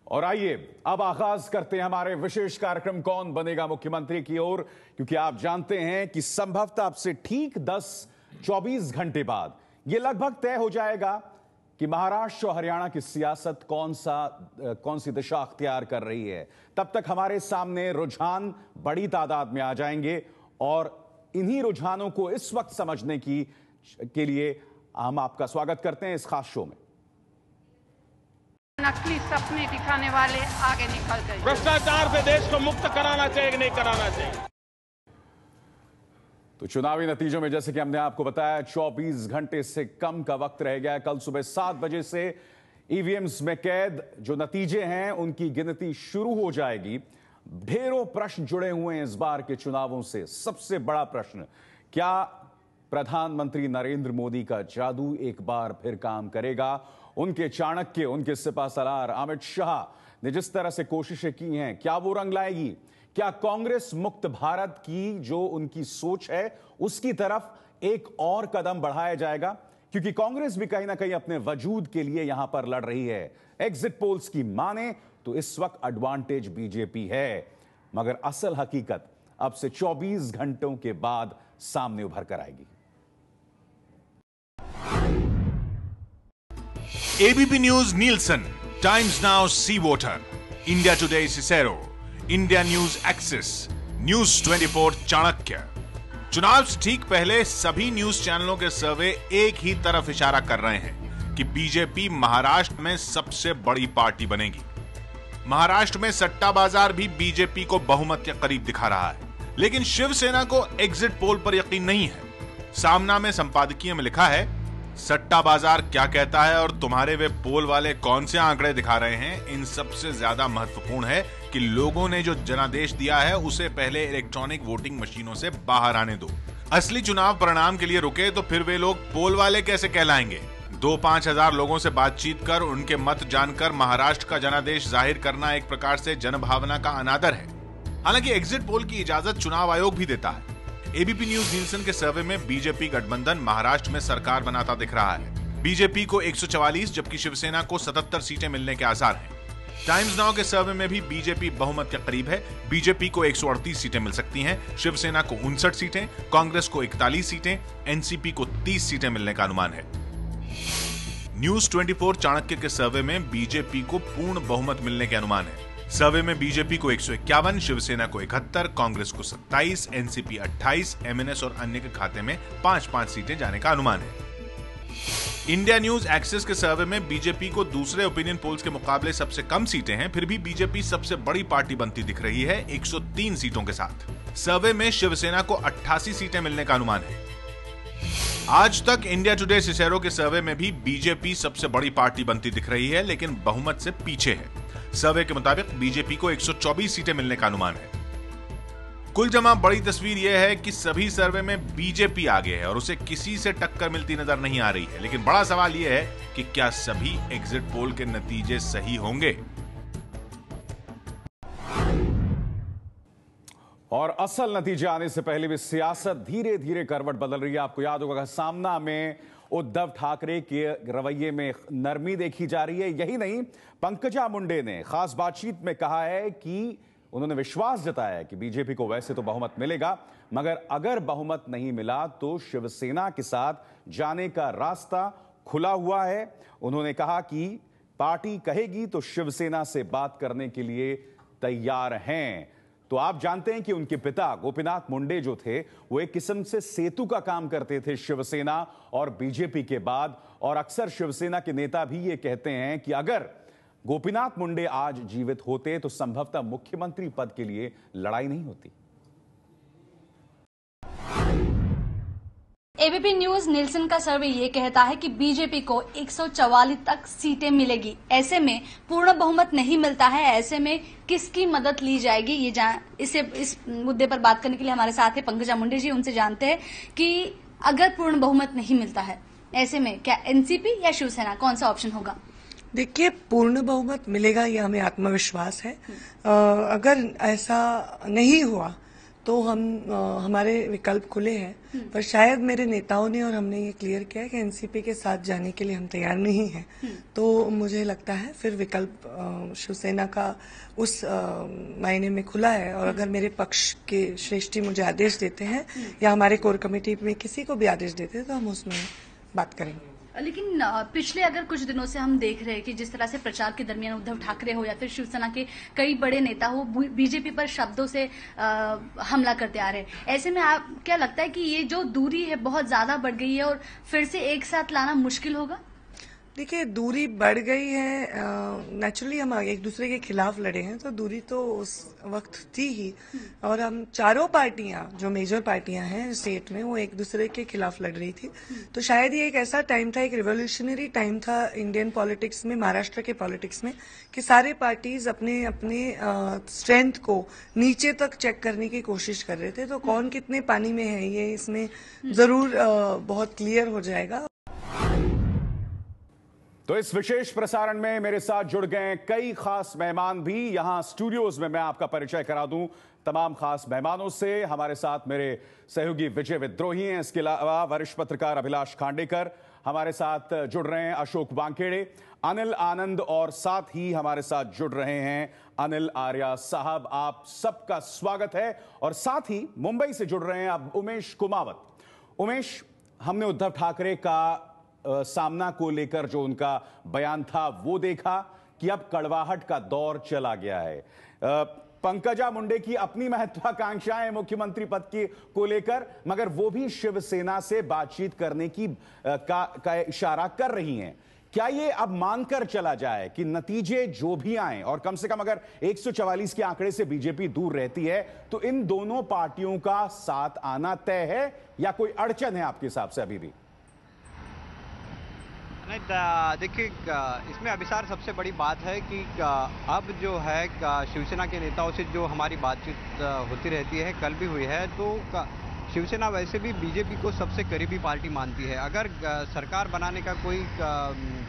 और आइए अब आगाज करते हैं हमारे विशेष कार्यक्रम कौन बनेगा मुख्यमंत्री की ओर, क्योंकि आप जानते हैं कि संभवतः अब से ठीक 10-24 घंटे बाद यह लगभग तय हो जाएगा कि महाराष्ट्र और हरियाणा की सियासत कौन सी दिशा अख्तियार कर रही है। तब तक हमारे सामने रुझान बड़ी तादाद में आ जाएंगे और इन्हीं रुझानों को इस वक्त समझने के लिए हम आपका स्वागत करते हैं इस खास शो में। नकली सपने दिखाने वाले आगे निकल गए। भ्रष्टाचार से देश को मुक्त कराना चाहिए कि नहीं कराना चाहिए। तो चुनावी नतीजों में जैसे कि हमने आपको बताया 24 घंटे से कम का वक्त रह गया है। कल सुबह 7 बजे से ईवीएम्स में कैद जो नतीजे हैं उनकी गिनती शुरू हो जाएगी। ढेरों प्रश्न जुड़े हुए हैं इस बार के चुनावों से। सबसे बड़ा प्रश्न, क्या प्रधानमंत्री नरेंद्र मोदी का जादू एक बार फिर काम करेगा? उनके चाणक्य, उनके सिपाहसलार अमित शाह ने जिस तरह से कोशिशें की हैं, क्या वो रंग लाएगी? क्या कांग्रेस मुक्त भारत की जो उनकी सोच है उसकी तरफ एक और कदम बढ़ाया जाएगा? क्योंकि कांग्रेस भी कहीं ना कहीं अपने वजूद के लिए यहां पर लड़ रही है। एग्जिट पोल्स की माने तो इस वक्त एडवांटेज बीजेपी है, मगर असल हकीकत अब से 24 घंटों के बाद सामने उभर कर आएगी। ABP News Nielsen, Times Now C Voter, India Today Cicero, India News Axis, News 24 Chanakya. चुनाव से ठीक पहले सभी न्यूज चैनलों के सर्वे एक ही तरफ इशारा कर रहे हैं कि बीजेपी महाराष्ट्र में सबसे बड़ी पार्टी बनेगी। महाराष्ट्र में सट्टा बाजार भी बीजेपी को बहुमत के करीब दिखा रहा है, लेकिन शिवसेना को एग्जिट पोल पर यकीन नहीं है। सामना में संपादकीय में लिखा है, सट्टा बाजार क्या कहता है और तुम्हारे वे पोल वाले कौन से आंकड़े दिखा रहे हैं, इन सबसे ज्यादा महत्वपूर्ण है कि लोगों ने जो जनादेश दिया है उसे पहले इलेक्ट्रॉनिक वोटिंग मशीनों से बाहर आने दो। असली चुनाव परिणाम के लिए रुके तो फिर वे लोग पोल वाले कैसे कहलाएंगे? 2-5 हजार लोगों से बातचीत कर उनके मत जानकर महाराष्ट्र का जनादेश जाहिर करना एक प्रकार से जनभावना का अनादर है। हालांकि एग्जिट पोल की इजाजत चुनाव आयोग भी देता है। एबीपी न्यूज नीलसन के सर्वे में बीजेपी गठबंधन महाराष्ट्र में सरकार बनाता दिख रहा है। बीजेपी को 144 जबकि शिवसेना को 77 सीटें मिलने के आसार हैं। टाइम्स नाउ के सर्वे में भी बीजेपी बहुमत के करीब है। बीजेपी को 138 सीटें मिल सकती हैं, शिवसेना को 59 सीटें, कांग्रेस को 41 सीटें, एनसीपी को 30 सीटें मिलने का अनुमान है। न्यूज 24 चाणक्य के सर्वे में बीजेपी को पूर्ण बहुमत मिलने के अनुमान है। सर्वे में बीजेपी को 151, शिवसेना को 71, कांग्रेस को 27, एनसीपी 28, एमएनएस और अन्य के खाते में 5-5 सीटें जाने का अनुमान है। इंडिया न्यूज एक्सेस के सर्वे में बीजेपी को दूसरे ओपिनियन पोल्स के मुकाबले सबसे कम सीटें हैं, फिर भी बीजेपी सबसे बड़ी पार्टी बनती दिख रही है 103 सीटों के साथ। सर्वे में शिवसेना को 88 सीटें मिलने का अनुमान है। आज तक इंडिया टुडे सिसेरो के सर्वे में भी बीजेपी सबसे बड़ी पार्टी बनती दिख रही है, लेकिन बहुमत से पीछे है। सर्वे के मुताबिक बीजेपी को 124 सीटें मिलने का अनुमान है। कुल जमा बड़ी तस्वीर यह है कि सभी सर्वे में बीजेपी आगे है और उसे किसी से टक्कर मिलती नजर नहीं आ रही है। लेकिन बड़ा सवाल यह है कि क्या सभी एग्जिट पोल के नतीजे सही होंगे? और असल नतीजे आने से पहले भी सियासत धीरे धीरे करवट बदल रही है। आपको याद होगा सामना में उद्धव ठाकरे के रवैये में नरमी देखी जा रही है। यही नहीं, पंकजा मुंडे ने खास बातचीत में कहा है कि उन्होंने विश्वास जताया है कि बीजेपी को वैसे तो बहुमत मिलेगा, मगर अगर बहुमत नहीं मिला तो शिवसेना के साथ जाने का रास्ता खुला हुआ है। उन्होंने कहा कि पार्टी कहेगी तो शिवसेना से बात करने के लिए तैयार हैं। तो आप जानते हैं कि उनके पिता गोपीनाथ मुंडे जो थे वो एक किस्म से सेतु का काम करते थे शिवसेना और बीजेपी के बाद। और अक्सर शिवसेना के नेता भी ये कहते हैं कि अगर गोपीनाथ मुंडे आज जीवित होते तो संभवतः मुख्यमंत्री पद के लिए लड़ाई नहीं होती। एबीपी न्यूज नीलसन का सर्वे ये कहता है कि बीजेपी को 144 तक सीटें मिलेगी। ऐसे में पूर्ण बहुमत नहीं मिलता है, ऐसे में किसकी मदद ली जाएगी? इस मुद्दे पर बात करने के लिए हमारे साथ है पंकजा मुंडे जी। उनसे जानते हैं कि अगर पूर्ण बहुमत नहीं मिलता है, ऐसे में क्या एनसीपी या शिवसेना, कौन सा ऑप्शन होगा? देखिए, पूर्ण बहुमत मिलेगा ये हमें आत्मविश्वास है। अगर ऐसा नहीं हुआ तो हमारे विकल्प खुले हैं, पर शायद मेरे नेताओं ने और हमने ये क्लियर किया है कि एनसीपी के साथ जाने के लिए हम तैयार नहीं हैं। तो मुझे लगता है फिर विकल्प शिवसेना का उस मायने में खुला है, और अगर मेरे पक्ष के श्रेष्ठी मुझे आदेश देते हैं या हमारे कोर कमेटी में किसी को भी आदेश देते हैं तो हम उसमें बात करेंगे। लेकिन पिछले अगर कुछ दिनों से हम देख रहे हैं कि जिस तरह से प्रचार के दरमियान उद्धव ठाकरे हो या फिर शिवसेना के कई बड़े नेता हो बीजेपी पर शब्दों से हमला करते आ रहे हैं, ऐसे में आप क्या लगता है कि ये जो दूरी है बहुत ज्यादा बढ़ गई है और फिर से एक साथ लाना मुश्किल होगा? देखिए, दूरी बढ़ गई है। नेचुरली हम एक दूसरे के खिलाफ लड़े हैं तो दूरी तो उस वक्त थी ही, और हम चारों पार्टियां जो मेजर पार्टियां हैं स्टेट में वो एक दूसरे के खिलाफ लड़ रही थी। तो शायद ये एक ऐसा टाइम था, एक रिवोल्यूशनरी टाइम था इंडियन पॉलिटिक्स में, महाराष्ट्र के पॉलिटिक्स में, कि सारे पार्टीज अपने अपने स्ट्रेंथ को नीचे तक चेक करने की कोशिश कर रहे थे। तो कौन कितने पानी में है ये इसमें जरूर बहुत क्लियर हो जाएगा। तो इस विशेष प्रसारण में मेरे साथ जुड़ गए कई खास मेहमान भी यहां स्टूडियोज में। मैं आपका परिचय करा दूं तमाम खास मेहमानों से। हमारे साथ मेरे सहयोगी विजय विद्रोही हैं, इसके अलावा वरिष्ठ पत्रकार अभिलाष खांडेकर हमारे साथ जुड़ रहे हैं, अशोक वानखेड़े, अनिल आनंद, और साथ ही हमारे साथ जुड़ रहे हैं अनिल आर्या साहब। आप सबका स्वागत है। और साथ ही मुंबई से जुड़ रहे हैं अब उमेश कुमावत। उमेश, हमने उद्धव ठाकरे का सामना को लेकर जो उनका बयान था वो देखा कि अब कड़वाहट का दौर चला गया है। पंकजा मुंडे की अपनी महत्वाकांक्षाएं मुख्यमंत्री पद की को लेकर, मगर वो भी शिवसेना से बातचीत करने की का इशारा कर रही हैं। क्या ये अब मानकर चला जाए कि नतीजे जो भी आए, और कम से कम अगर 144 के आंकड़े से बीजेपी दूर रहती है तो इन दोनों पार्टियों का साथ आना तय है, या कोई अड़चन है आपके हिसाब से अभी भी? नहीं, देखिए, इसमें अभिसार सबसे बड़ी बात है कि अब जो है शिवसेना के नेताओं से जो हमारी बातचीत होती रहती है, कल भी हुई है, तो शिवसेना वैसे भी बीजेपी को सबसे करीबी पार्टी मानती है। अगर सरकार बनाने का कोई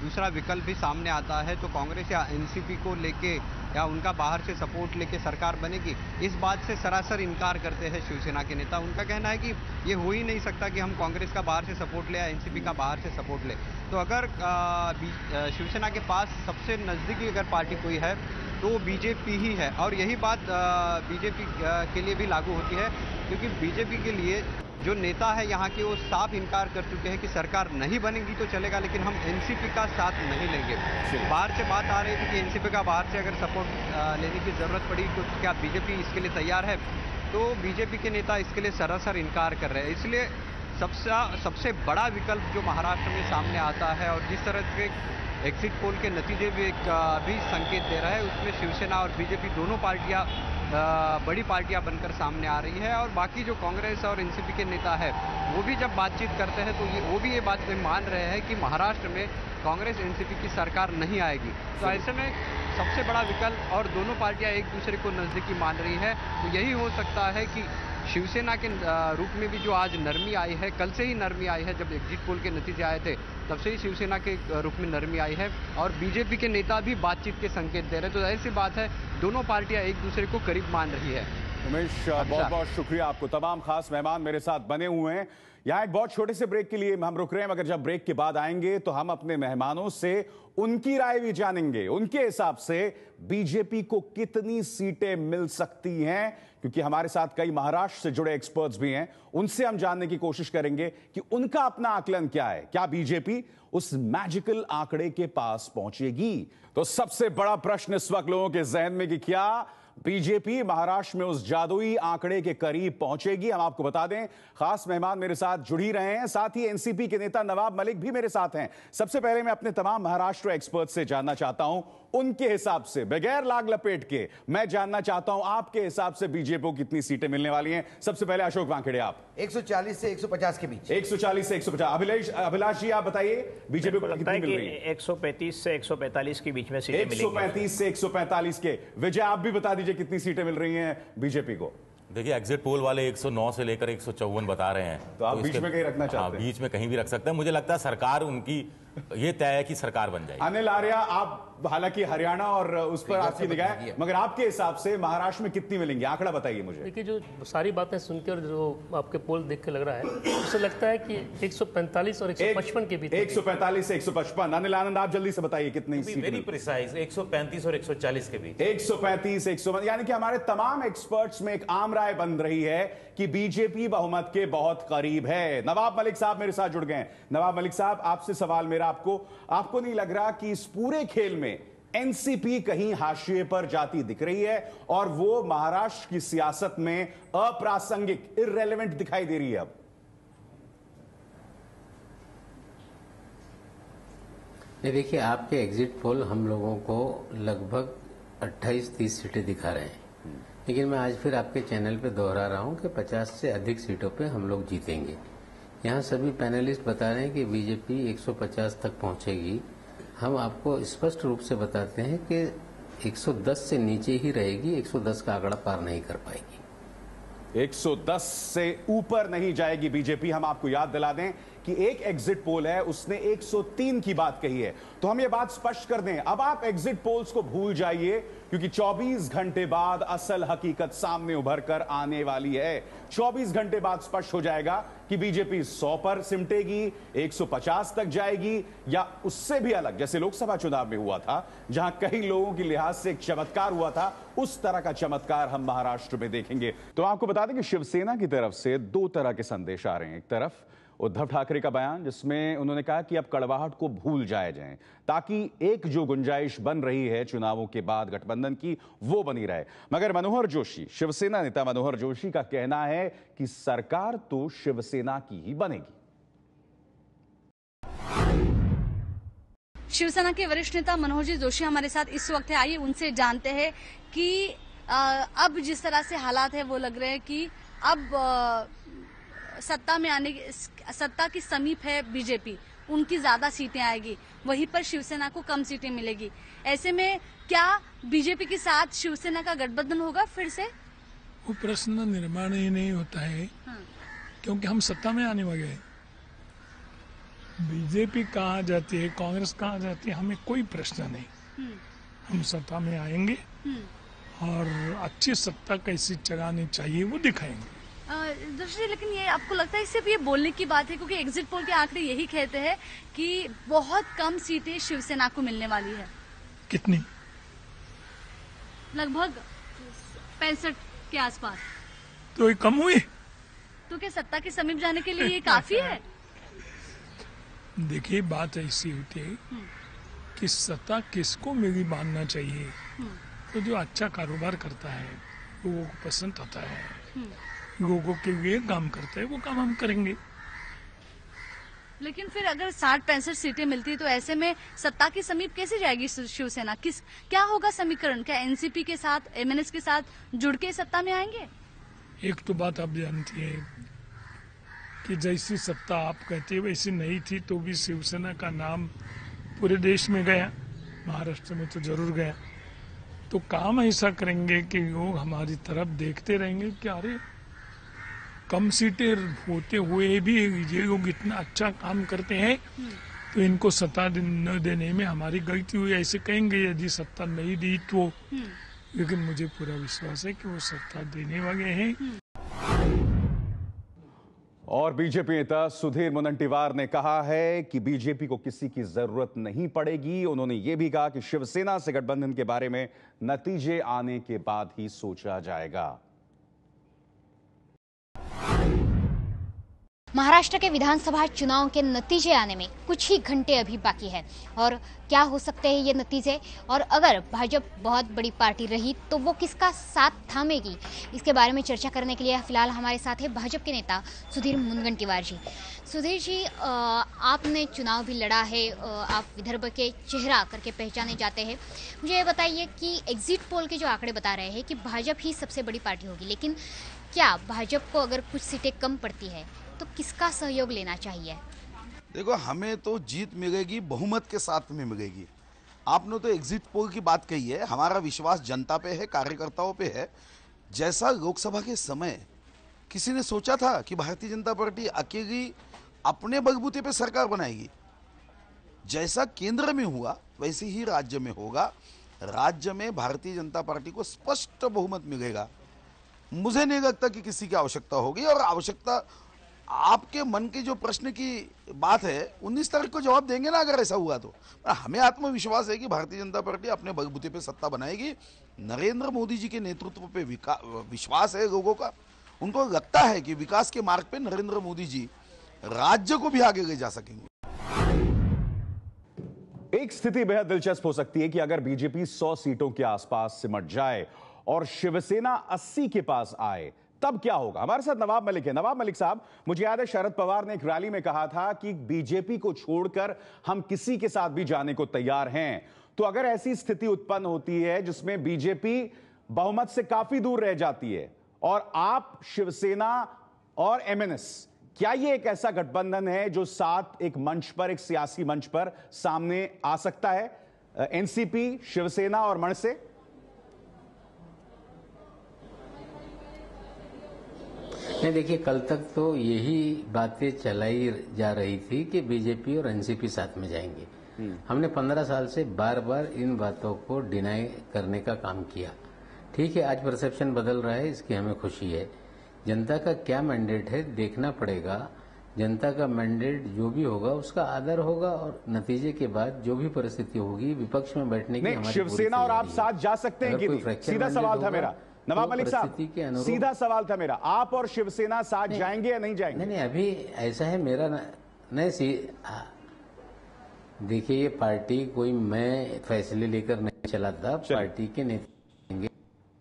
दूसरा विकल्प भी सामने आता है तो कांग्रेस या एनसीपी को लेके या उनका बाहर से सपोर्ट लेके सरकार बनेगी, इस बात से सरासर इनकार करते हैं शिवसेना के नेता। उनका कहना है कि ये हो ही नहीं सकता कि हम कांग्रेस का बाहर से सपोर्ट ले या एनसीपी का बाहर से सपोर्ट ले। तो अगर शिवसेना के पास सबसे नज़दीकी अगर पार्टी कोई है तो वो बीजेपी ही है, और यही बात बीजेपी के लिए भी लागू होती है, क्योंकि बीजेपी के लिए जो नेता है यहाँ के वो साफ इनकार कर चुके हैं कि सरकार नहीं बनेगी तो चलेगा, लेकिन हम एनसीपी का साथ नहीं लेंगे। बाहर से बात आ रही थी कि एनसीपी का बाहर से अगर सपोर्ट लेने की जरूरत पड़ी तो क्या बीजेपी इसके लिए तैयार है? तो बीजेपी के नेता इसके लिए सरासर इनकार कर रहे हैं। इसलिए सबसे बड़ा विकल्प जो महाराष्ट्र में सामने आता है, और जिस तरह के एग्जिट पोल के नतीजे भी संकेत दे रहा है, उसमें शिवसेना और बीजेपी दोनों पार्टियां बड़ी पार्टियां बनकर सामने आ रही है। और बाकी जो कांग्रेस और एनसीपी के नेता है वो भी जब बातचीत करते हैं तो वो भी ये बात मान रहे हैं कि महाराष्ट्र में कांग्रेस एनसीपी की सरकार नहीं आएगी। तो ऐसे में सबसे बड़ा विकल्प, और दोनों पार्टियां एक दूसरे को नजदीकी मान रही है, तो यही हो सकता है कि शिवसेना के रूप में भी जो आज नरमी आई है, कल से ही नरमी आई है, जब एग्जिट पोल के नतीजे आए थे तब से ही शिवसेना के रूप में नरमी आई है, और बीजेपी के नेता भी बातचीत के संकेत दे रहे हैं। तो ऐसी बात है, दोनों पार्टियां एक दूसरे को करीब मान रही है। उमेश, बहुत बहुत शुक्रिया आपको। तमाम खास मेहमान मेरे साथ बने हुए हैं। यहाँ एक बहुत छोटे से ब्रेक के लिए हम रुक रहे हैं, मगर जब ब्रेक के बाद आएंगे तो हम अपने मेहमानों से उनकी राय भी जानेंगे। उनके हिसाब से बीजेपी को कितनी सीटें मिल सकती हैं, क्योंकि हमारे साथ कई महाराष्ट्र से जुड़े एक्सपर्ट्स भी हैं। उनसे हम जानने की कोशिश करेंगे कि उनका अपना आकलन क्या है। क्या बीजेपी उस मैजिकल आंकड़े के पास पहुंचेगी? तो सबसे बड़ा प्रश्न इस वक्त लोगों के जहन में कि क्या बीजेपी महाराष्ट्र में उस जादुई आंकड़े के करीब पहुंचेगी? हम आपको बता दें, खास मेहमान मेरे साथ जुड़ ही रहे हैं। साथ ही एनसीपी के नेता नवाब मलिक भी मेरे साथ हैं। सबसे पहले मैं अपने तमाम महाराष्ट्र एक्सपर्ट से जानना चाहता हूं उनके हिसाब से, बगैर लाग लपेट के मैं जानना चाहता हूं आपके हिसाब से बीजेपी को कितनी सीटें मिलने वाली हैं। सबसे पहले अशोक वानखेड़े, आप। 140 से 150 के बीच। 140 से 150। अभिलाष जी, आप बताइए बीजेपी को कितनी मिल रही है? 135 से 145 के बीच में सीटें मिलेंगी। 135 से 145 के। विजय, आप भी बता दीजिए कितनी सीटें मिल रही हैं बीजेपी को? देखिए, एग्जिट पोल वाले 109 से लेकर 154 बता रहे हैं, तो आप बीच में कहीं रखना चाहते हैं? बीच में कहीं भी रख सकते हैं। मुझे लगता है सरकार उनकी ये तय है कि सरकार बन जाएगी। अनिल आर्या, आप हालांकि हरियाणा और उस पर आपकी निगाह है, मगर आपके हिसाब से महाराष्ट्र में कितनी मिलेंगी, आंकड़ा बताइए मुझे। देखिए, जो सारी बातें सुनकर और जो आपके पोल देख के लग रहा है, उससे लगता है कि 145 और 155 के बीच। 145 से 155। अनिल आनंद, आप जल्दी से बताइए कितनी सीट? वेरी प्रिसाइज 135 और 140 के बीच। 135 150, यानी कि हमारे तमाम एक्सपर्ट्स में एक आम राय बन रही है कि बीजेपी बहुमत के बहुत करीब है। नवाब मलिक साहब मेरे साथ जुड़ गए हैं। नवाब मलिक साहब, आपसे सवाल मेरा, आपको नहीं लग रहा कि इस पूरे खेल में एनसीपी कहीं हाशिए पर जाती दिख रही है और वो महाराष्ट्र की सियासत में अप्रासंगिक, इररेलेवेंट दिखाई दे रही है? अब देखिए, आपके एग्जिट पोल हम लोगों को लगभग 28-30 सीटें दिखा रहे हैं, लेकिन मैं आज फिर आपके चैनल पे दोहरा रहा हूं कि 50 से अधिक सीटों पे हम लोग जीतेंगे। यहाँ सभी पैनलिस्ट बता रहे हैं कि बीजेपी 150 तक पहुंचेगी। हम आपको स्पष्ट रूप से बताते हैं कि 110 से नीचे ही रहेगी, 110 का आंकड़ा पार नहीं कर पाएगी। 110 से ऊपर नहीं जाएगी बीजेपी। हम आपको याद दिला दें कि एक एग्जिट पोल है, उसने 103 की बात कही है, तो हम ये बात स्पष्ट कर दें, अब आप एग्जिट पोल्स को भूल जाइए, क्योंकि 24 घंटे बाद असल हकीकत सामने उभर कर आने वाली है। 24 घंटे बाद स्पष्ट हो जाएगा कि बीजेपी 100 पर सिमटेगी, 150 तक जाएगी, या उससे भी अलग, जैसे लोकसभा चुनाव में हुआ था, जहां कई लोगों की लिहाज से एक चमत्कार हुआ था, उस तरह का चमत्कार हम महाराष्ट्र में देखेंगे। तो आपको बता दें कि शिवसेना की तरफ से दो तरह के संदेश आ रहे हैं। एक तरफ उद्धव ठाकरे का बयान, जिसमें उन्होंने कहा कि अब कड़वाहट को भूल जाए जाएं, ताकि एक जो गुंजाइश बन रही है चुनावों के बाद गठबंधन की, वो बनी रहे। मगर मनोहर जोशी, शिवसेना नेता मनोहर जोशी का कहना है कि सरकार तो शिवसेना की ही बनेगी। शिवसेना के वरिष्ठ नेता मनोहर जी जोशी हमारे साथ इस वक्त है। आइए उनसे जानते हैं कि अब जिस तरह से हालात है वो लग रहे हैं कि अब सत्ता में आने सत्ता की समीप है बीजेपी, उनकी ज्यादा सीटें आएगी, वहीं पर शिवसेना को कम सीटें मिलेगी। ऐसे में क्या बीजेपी के साथ शिवसेना का गठबंधन होगा फिर से? वो प्रश्न निर्माण ही नहीं होता है, क्योंकि हम सत्ता में आने वाले हैं। बीजेपी कहाँ जाती है, कांग्रेस कहाँ जाती है, हमें कोई प्रश्न नहीं। हम सत्ता में आएंगे और अच्छी सत्ता कैसी चलानी चाहिए वो दिखाएंगे। जोशी, लेकिन ये आपको लगता है सिर्फ ये बोलने की बात है, क्योंकि एग्जिट पोल के आंकड़े यही कहते हैं कि बहुत कम सीटें शिवसेना को मिलने वाली है। कितनी? लगभग 65 के आसपास। तो ये कम हुई? तो क्या सत्ता के समीप जाने के लिए ये काफी है? देखिए, बात ऐसी होती है कि सत्ता किसको मेरी मानना चाहिए। तो जो अच्छा कारोबार करता है, लोगों को पसंद आता है, लोगों के लिए काम करता है, वो काम हम करेंगे। लेकिन फिर अगर 60-65 सीटें मिलती है तो ऐसे में सत्ता के समीप कैसे जाएगी शिवसेना? क्या होगा समीकरण? क्या एनसीपी के साथ, एमएनएस के साथ जुड़ के सत्ता में आएंगे? एक तो बात आप जानती है कि जैसी सत्ता आप कहते वैसी नहीं थी, तो भी शिवसेना का नाम पूरे देश में गया, महाराष्ट्र में तो जरूर गया। तो काम ऐसा करेंगे कि लोग हमारी तरफ देखते रहेंगे कि अरे कम सीटें होते हुए भी ये लोग इतना अच्छा काम करते हैं, तो इनको सत्ता न देने में हमारी गलती हुई, ऐसे कहेंगे यदि सत्ता नहीं दी तो। लेकिन मुझे पूरा विश्वास है कि वो सत्ता देने वाले हैं। और बीजेपी नेता सुधीर मुनगंटीवार ने कहा है कि बीजेपी को किसी की जरूरत नहीं पड़ेगी। उन्होंने यह भी कहा कि शिवसेना से गठबंधन के बारे में नतीजे आने के बाद ही सोचा जाएगा। महाराष्ट्र के विधानसभा चुनाव के नतीजे आने में कुछ ही घंटे अभी बाकी है, और क्या हो सकते हैं ये नतीजे, और अगर भाजपा बहुत बड़ी पार्टी रही तो वो किसका साथ थामेगी, इसके बारे में चर्चा करने के लिए फिलहाल हमारे साथ है भाजपा के नेता सुधीर मुनगंटीवार जी। सुधीर जी, आपने चुनाव भी लड़ा है, आप विदर्भ के चेहरा करके पहचाने जाते हैं। मुझे ये बताइए कि एग्जिट पोल के जो आंकड़े बता रहे हैं कि भाजपा ही सबसे बड़ी पार्टी होगी, लेकिन क्या भाजपा को अगर कुछ सीटें कम पड़ती है तो किसका सहयोग लेना चाहिए? देखो, हमें तो जीत मिलेगी बहुमत के साथ में मिलेगी। आपने तो एग्जिट पोल की बात कही है, हमारा विश्वास जनता पे है, कार्यकर्ताओं पे है। जैसा लोकसभा के समय किसी ने सोचा था कि भारतीय जनता पार्टी अकेली अपने बलबूते पे सरकार बनाएगी, जैसा केंद्र में हुआ वैसे ही राज्य में होगा। राज्य में भारतीय जनता पार्टी को स्पष्ट बहुमत मिलेगा। मुझे नहीं लगता कि किसी की आवश्यकता होगी, और आवश्यकता आपके मन के जो प्रश्न की बात है 19 तारीख को जवाब देंगे ना अगर ऐसा हुआ तो। हमें आत्मविश्वास है कि भारतीय जनता पार्टी अपने बलबूते पे सत्ता बनाएगी। नरेंद्र मोदी जी के नेतृत्व पे विश्वास है लोगों का। उनको लगता है कि विकास के मार्ग पे नरेंद्र मोदी जी राज्य को भी आगे ले जा सकेंगे। एक स्थिति बेहद दिलचस्प हो सकती है कि अगर बीजेपी 100 सीटों के आसपास सिमट जाए और शिवसेना 80 के पास आए, तब क्या होगा। हमारे साथ नवाब मलिक है। नवाब मलिक साहब, मुझे याद है शरद पवार ने एक रैली में कहा था कि बीजेपी को छोड़कर हम किसी के साथ भी जाने को तैयार हैं। तो अगर ऐसी स्थिति उत्पन्न होती है जिसमें बीजेपी बहुमत से काफी दूर रह जाती है और आप, शिवसेना और एमएनएस, क्या ये एक ऐसा गठबंधन है जो साथ एक मंच पर, एक सियासी मंच पर सामने आ सकता है, एनसीपी, शिवसेना और मनसे? नहीं, देखिए, कल तक तो यही बातें चलाई जा रही थी कि बीजेपी और एनसीपी साथ में जाएंगे। हमने 15 साल से बार बार इन बातों को डिनाई करने का काम किया। ठीक है, आज परसेप्शन बदल रहा है, इसकी हमें खुशी है। जनता का क्या मैंडेट है देखना पड़ेगा। जनता का मैंडेट जो भी होगा उसका आदर होगा, और नतीजे के बाद जो भी परिस्थिति होगी विपक्ष में बैठने की हमारी शिवसेना और आप साथ जा सकते हैं कि नहीं? सीधा सवाल था मेरा नवाब मलिक साहब, सीधा सवाल था मेरा, आप और शिवसेना साथ जाएंगे या नहीं जाएंगे? नहीं, अभी ऐसा है मेरा नहीं। देखिए, ये पार्टी कोई मैं फैसले लेकर नहीं चलाता, पार्टी के नेता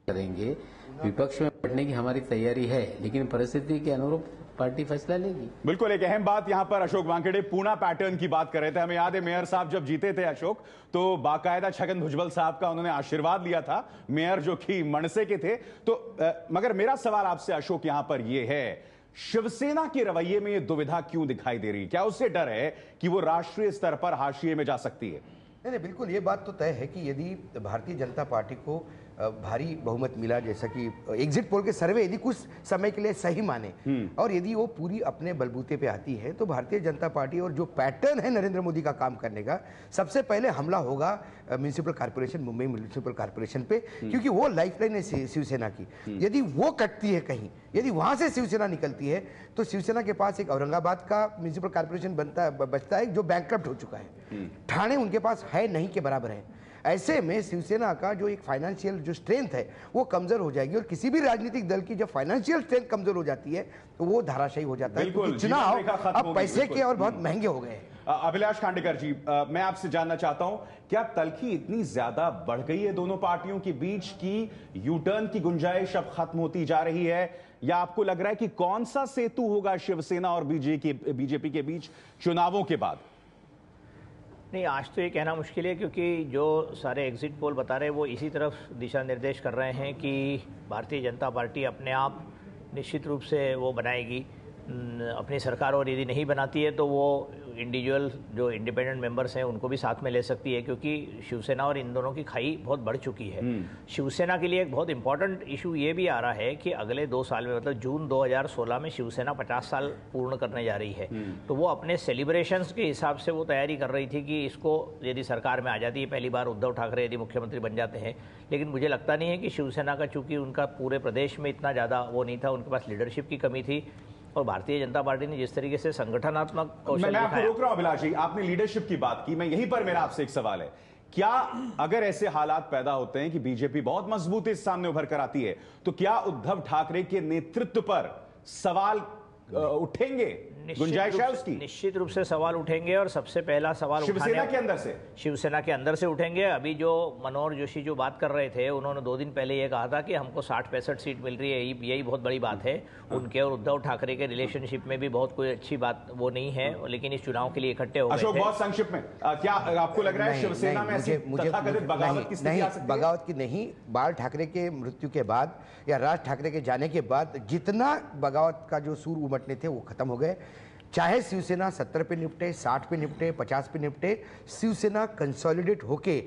करेंगे। विपक्ष में बैठने की हमारी तैयारी है, लेकिन परिस्थिति के अनुरूप पार्टी फैसला लेगी। बिल्कुल। एक अहम बात यहां पर अशोक वानखेड़े पूना पैटर्न की बात कर रहे थे। हमें याद है मेयर साहब जब जीते थे अशोक, तो बाकायदा छगन भुजबल साहब का उन्होंने आशीर्वाद लिया था, मेयर जो कि मनसे के थे। तो मगर मेरा सवाल आपसे अशोक यहां पर यह है, शिवसेना के रवैये में यह दुविधा क्यों दिखाई दे रही? क्या उससे डर है कि वो राष्ट्रीय स्तर पर हाशिए में जा सकती है? नहीं, बिल्कुल ये बात तो तय है कि यदि भारतीय जनता पार्टी को भारी बहुमत मिला, जैसा कि एग्जिट पोल के सर्वे यदि कुछ समय के लिए सही माने और यदि वो पूरी अपने बलबूते पे आती है, तो भारतीय जनता पार्टी और जो पैटर्न है नरेंद्र मोदी का काम करने का, सबसे पहले हमला होगा municipal corporation, Mumbai municipal corporation पे, क्योंकि वो लाइफलाइन है शिवसेना की। यदि वो कटती है कहीं, यदि वहां से शिवसेना निकलती है, तो शिवसेना के पास एक औरंगाबाद का म्यूनिसिपल कॉर्पोरेशन बचता है जो बैंकक्रप्ट हो चुका है। ठाणे उनके पास है नहीं के बराबर है। ऐसे में शिवसेना का जो एक फाइनेंशियल जो स्ट्रेंथ है वो कमजोर हो जाएगी, और किसी भी राजनीतिक दल की जब फाइनेंशियल स्ट्रेंथ कमजोर हो जाती है तो वो धाराशायी हो जाता है, क्योंकि चुनाव अब पैसे के और बहुत महंगे हो गए। अभिलाष खांडेकर जी, मैं आपसे जानना चाहता हूं, क्या तलखी इतनी ज्यादा बढ़ गई है दोनों पार्टियों के बीच की यू टर्न की गुंजाइश अब खत्म होती जा रही है, या आपको लग रहा है कि कौन सा सेतु होगा शिवसेना और बीजेपी के बीच चुनावों के बाद? नहीं, आज तो ये कहना मुश्किल है, क्योंकि जो सारे एग्जिट पोल बता रहे हैं वो इसी तरफ दिशा निर्देश कर रहे हैं कि भारतीय जनता पार्टी अपने आप निश्चित रूप से वो बनाएगी अपनी सरकार, और यदि नहीं बनाती है तो वो इंडिविजुअल जो इंडिपेंडेंट मेंबर्स हैं उनको भी साथ में ले सकती है, क्योंकि शिवसेना और इन दोनों की खाई बहुत बढ़ चुकी है। शिवसेना के लिए एक बहुत इंपॉर्टेंट इशू ये भी आ रहा है कि अगले 2 साल में, मतलब जून 2016 में शिवसेना 50 साल पूर्ण करने जा रही है। तो वो अपने सेलिब्रेशंस के हिसाब से वो तैयारी कर रही थी कि इसको यदि सरकार में आ जाती है, पहली बार उद्धव ठाकरे यदि मुख्यमंत्री बन जाते हैं। लेकिन मुझे लगता नहीं है कि शिवसेना का, चूंकि उनका पूरे प्रदेश में इतना ज़्यादा वो नहीं था, उनके पास लीडरशिप की कमी थी, और भारतीय जनता पार्टी ने जिस तरीके से संगठनात्मक कौशल मैं आपको रोक रहा हूं अभिलाष जी, आपने लीडरशिप की बात की, मैं यहीं पर मेरा आपसे एक सवाल है, क्या अगर ऐसे हालात पैदा होते हैं कि बीजेपी बहुत मजबूती से सामने उभर कर आती है, तो क्या उद्धव ठाकरे के नेतृत्व पर सवाल उठेंगे? गुंजाइश है उसकी? निश्चित रूप से सवाल उठेंगे, और सबसे पहला सवाल शिवसेना के अंदर से, शिवसेना के अंदर से उठेंगे। अभी जो मनोहर जोशी जो बात कर रहे थे, उन्होंने 2 दिन पहले ये कहा था कि हमको 60-65 सीट मिल रही है, यही बहुत बड़ी बात है। उनके और उद्धव ठाकरे के रिलेशनशिप में भी बहुत कोई अच्छी बात वो नहीं है, लेकिन इस चुनाव के लिए इकट्ठे हो गए थे। अशोक, बहुत संक्षिप्त में, क्या आपको लग रहा है शिवसेना में बगावत की स्थिति आ सकती है? बगावत की नहीं, बाल ठाकरे के मृत्यु के बाद या राज ठाकरे के जाने के बाद जितना बगावत का जो सूर उमटने थे वो खत्म हो गए। चाहे शिवसेना 70 पे निपटे, 60 पे निपटे, 50 पे निपटे, शिवसेना कंसोलिडेट होके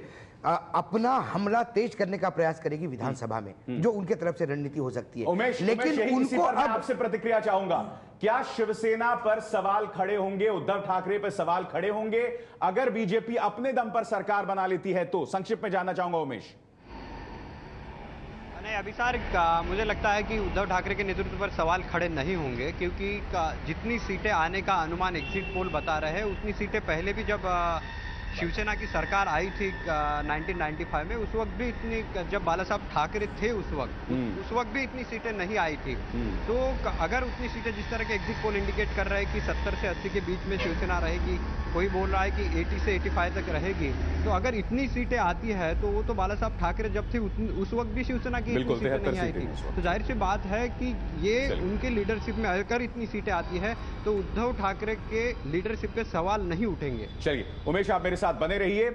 अपना हमला तेज करने का प्रयास करेगी विधानसभा में, जो उनके तरफ से रणनीति हो सकती है। लेकिन उनको अब आपसे प्रतिक्रिया चाहूंगा, क्या शिवसेना पर सवाल खड़े होंगे, उद्धव ठाकरे पर सवाल खड़े होंगे अगर बीजेपी अपने दम पर सरकार बना लेती है? तो संक्षिप्त में जानना चाहूंगा उमेश। नहीं, अभिसार मुझे लगता है कि उद्धव ठाकरे के नेतृत्व पर सवाल खड़े नहीं होंगे, क्योंकि जितनी सीटें आने का अनुमान एग्जिट पोल बता रहे हैं, उतनी सीटें पहले भी जब शिवसेना की सरकार आई थी 1995 में, उस वक्त भी इतनी, जब बाला साहब ठाकरे थे उस वक्त भी इतनी सीटें नहीं आई थी। तो अगर उतनी सीटें, जिस तरह के एग्जिट पोल इंडिकेट कर रहे हैं कि 70 से 80 के बीच में शिवसेना रहेगी, कोई बोल रहा है कि 80 से 85 तक रहेगी, तो अगर इतनी सीटें आती है तो वो तो बाला साहब ठाकरे जब थे उस वक्त भी शिवसेना की इतनी सीटें नहीं आई थी। तो जाहिर सी बात है कि ये उनके लीडरशिप में अगर इतनी सीटें आती है तो उद्धव ठाकरे के लीडरशिप पे सवाल नहीं उठेंगे। चलिए उमेश, आप मेरे साथ बने रहिए,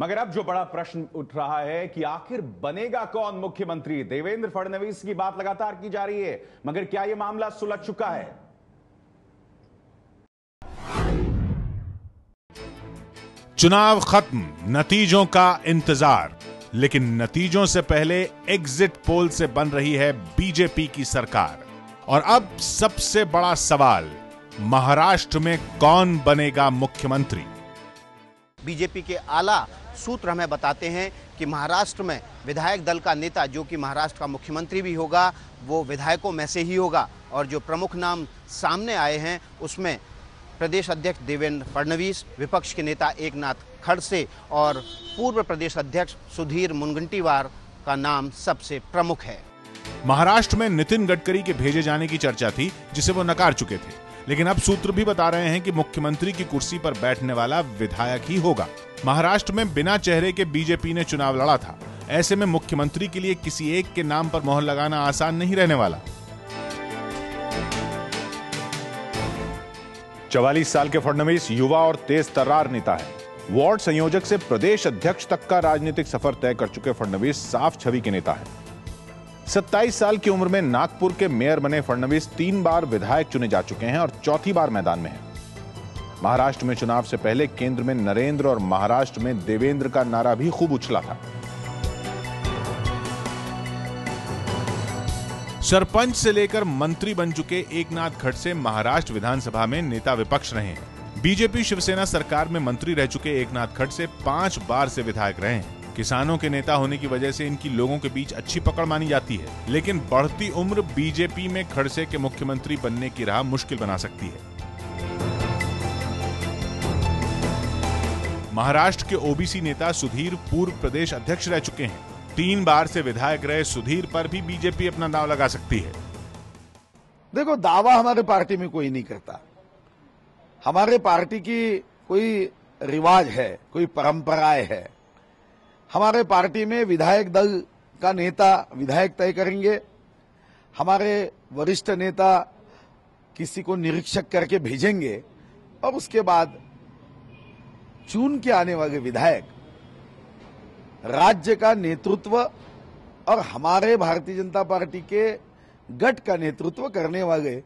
मगर अब जो बड़ा प्रश्न उठ रहा है कि आखिर बनेगा कौन मुख्यमंत्री? देवेंद्र फडणवीस की बात लगातार की जा रही है, मगर क्या यह मामला सुलझ चुका है? चुनाव खत्म, नतीजों का इंतजार, लेकिन नतीजों से पहले एग्जिट पोल से बन रही है बीजेपी की सरकार। और अब सबसे बड़ा सवाल, महाराष्ट्र में कौन बनेगा मुख्यमंत्री? बीजेपी के आला सूत्र हमें बताते हैं कि महाराष्ट्र में विधायक दल का नेता, जो कि महाराष्ट्र का मुख्यमंत्री भी होगा, वो विधायकों में से ही होगा। और जो प्रमुख नाम सामने आए हैं उसमें प्रदेश अध्यक्ष देवेंद्र फडणवीस, विपक्ष के नेता एकनाथ खड़से और पूर्व प्रदेश अध्यक्ष सुधीर मुनगंटीवार का नाम सबसे प्रमुख है। महाराष्ट्र में नितिन गडकरी के भेजे जाने की चर्चा थी, जिसे वो नकार चुके थे, लेकिन अब सूत्र भी बता रहे हैं कि मुख्यमंत्री की कुर्सी पर बैठने वाला विधायक ही होगा। महाराष्ट्र में बिना चेहरे के बीजेपी ने चुनाव लड़ा था, ऐसे में मुख्यमंत्री के लिए किसी एक के नाम पर मोहर लगाना आसान नहीं रहने वाला। 44 साल के फडणवीस युवा और तेज तर्रार नेता है। वार्ड संयोजक से प्रदेश अध्यक्ष तक का राजनीतिक सफर तय कर चुके फडणवीस साफ छवि के नेता है। 27 साल की उम्र में नागपुर के मेयर बने फडणवीस 3 बार विधायक चुने जा चुके हैं और चौथी बार मैदान में हैं। महाराष्ट्र में चुनाव से पहले केंद्र में नरेंद्र और महाराष्ट्र में देवेंद्र का नारा भी खूब उछला था। सरपंच से लेकर मंत्री बन चुके एकनाथ खड़से महाराष्ट्र विधानसभा में नेता विपक्ष रहे हैं। बीजेपी शिवसेना सरकार में मंत्री रह चुके एकनाथ खड़से 5 बार से विधायक रहे हैं। किसानों के नेता होने की वजह से इनकी लोगों के बीच अच्छी पकड़ मानी जाती है, लेकिन बढ़ती उम्र बीजेपी में खड़से के मुख्यमंत्री बनने की राह मुश्किल बना सकती है। महाराष्ट्र के ओबीसी नेता सुधीर पूर्व प्रदेश अध्यक्ष रह चुके हैं। 3 बार से विधायक रहे सुधीर पर भी बीजेपी अपना दांव लगा सकती है। देखो, दावा हमारे पार्टी में कोई नहीं करता। हमारे पार्टी की कोई रिवाज है, कोई परंपराएं है। हमारे पार्टी में विधायक दल का नेता विधायक तय करेंगे। हमारे वरिष्ठ नेता किसी को निरीक्षक करके भेजेंगे और उसके बाद चुन के आने वाले विधायक राज्य का नेतृत्व और हमारे भारतीय जनता पार्टी के गठ का नेतृत्व करने वाले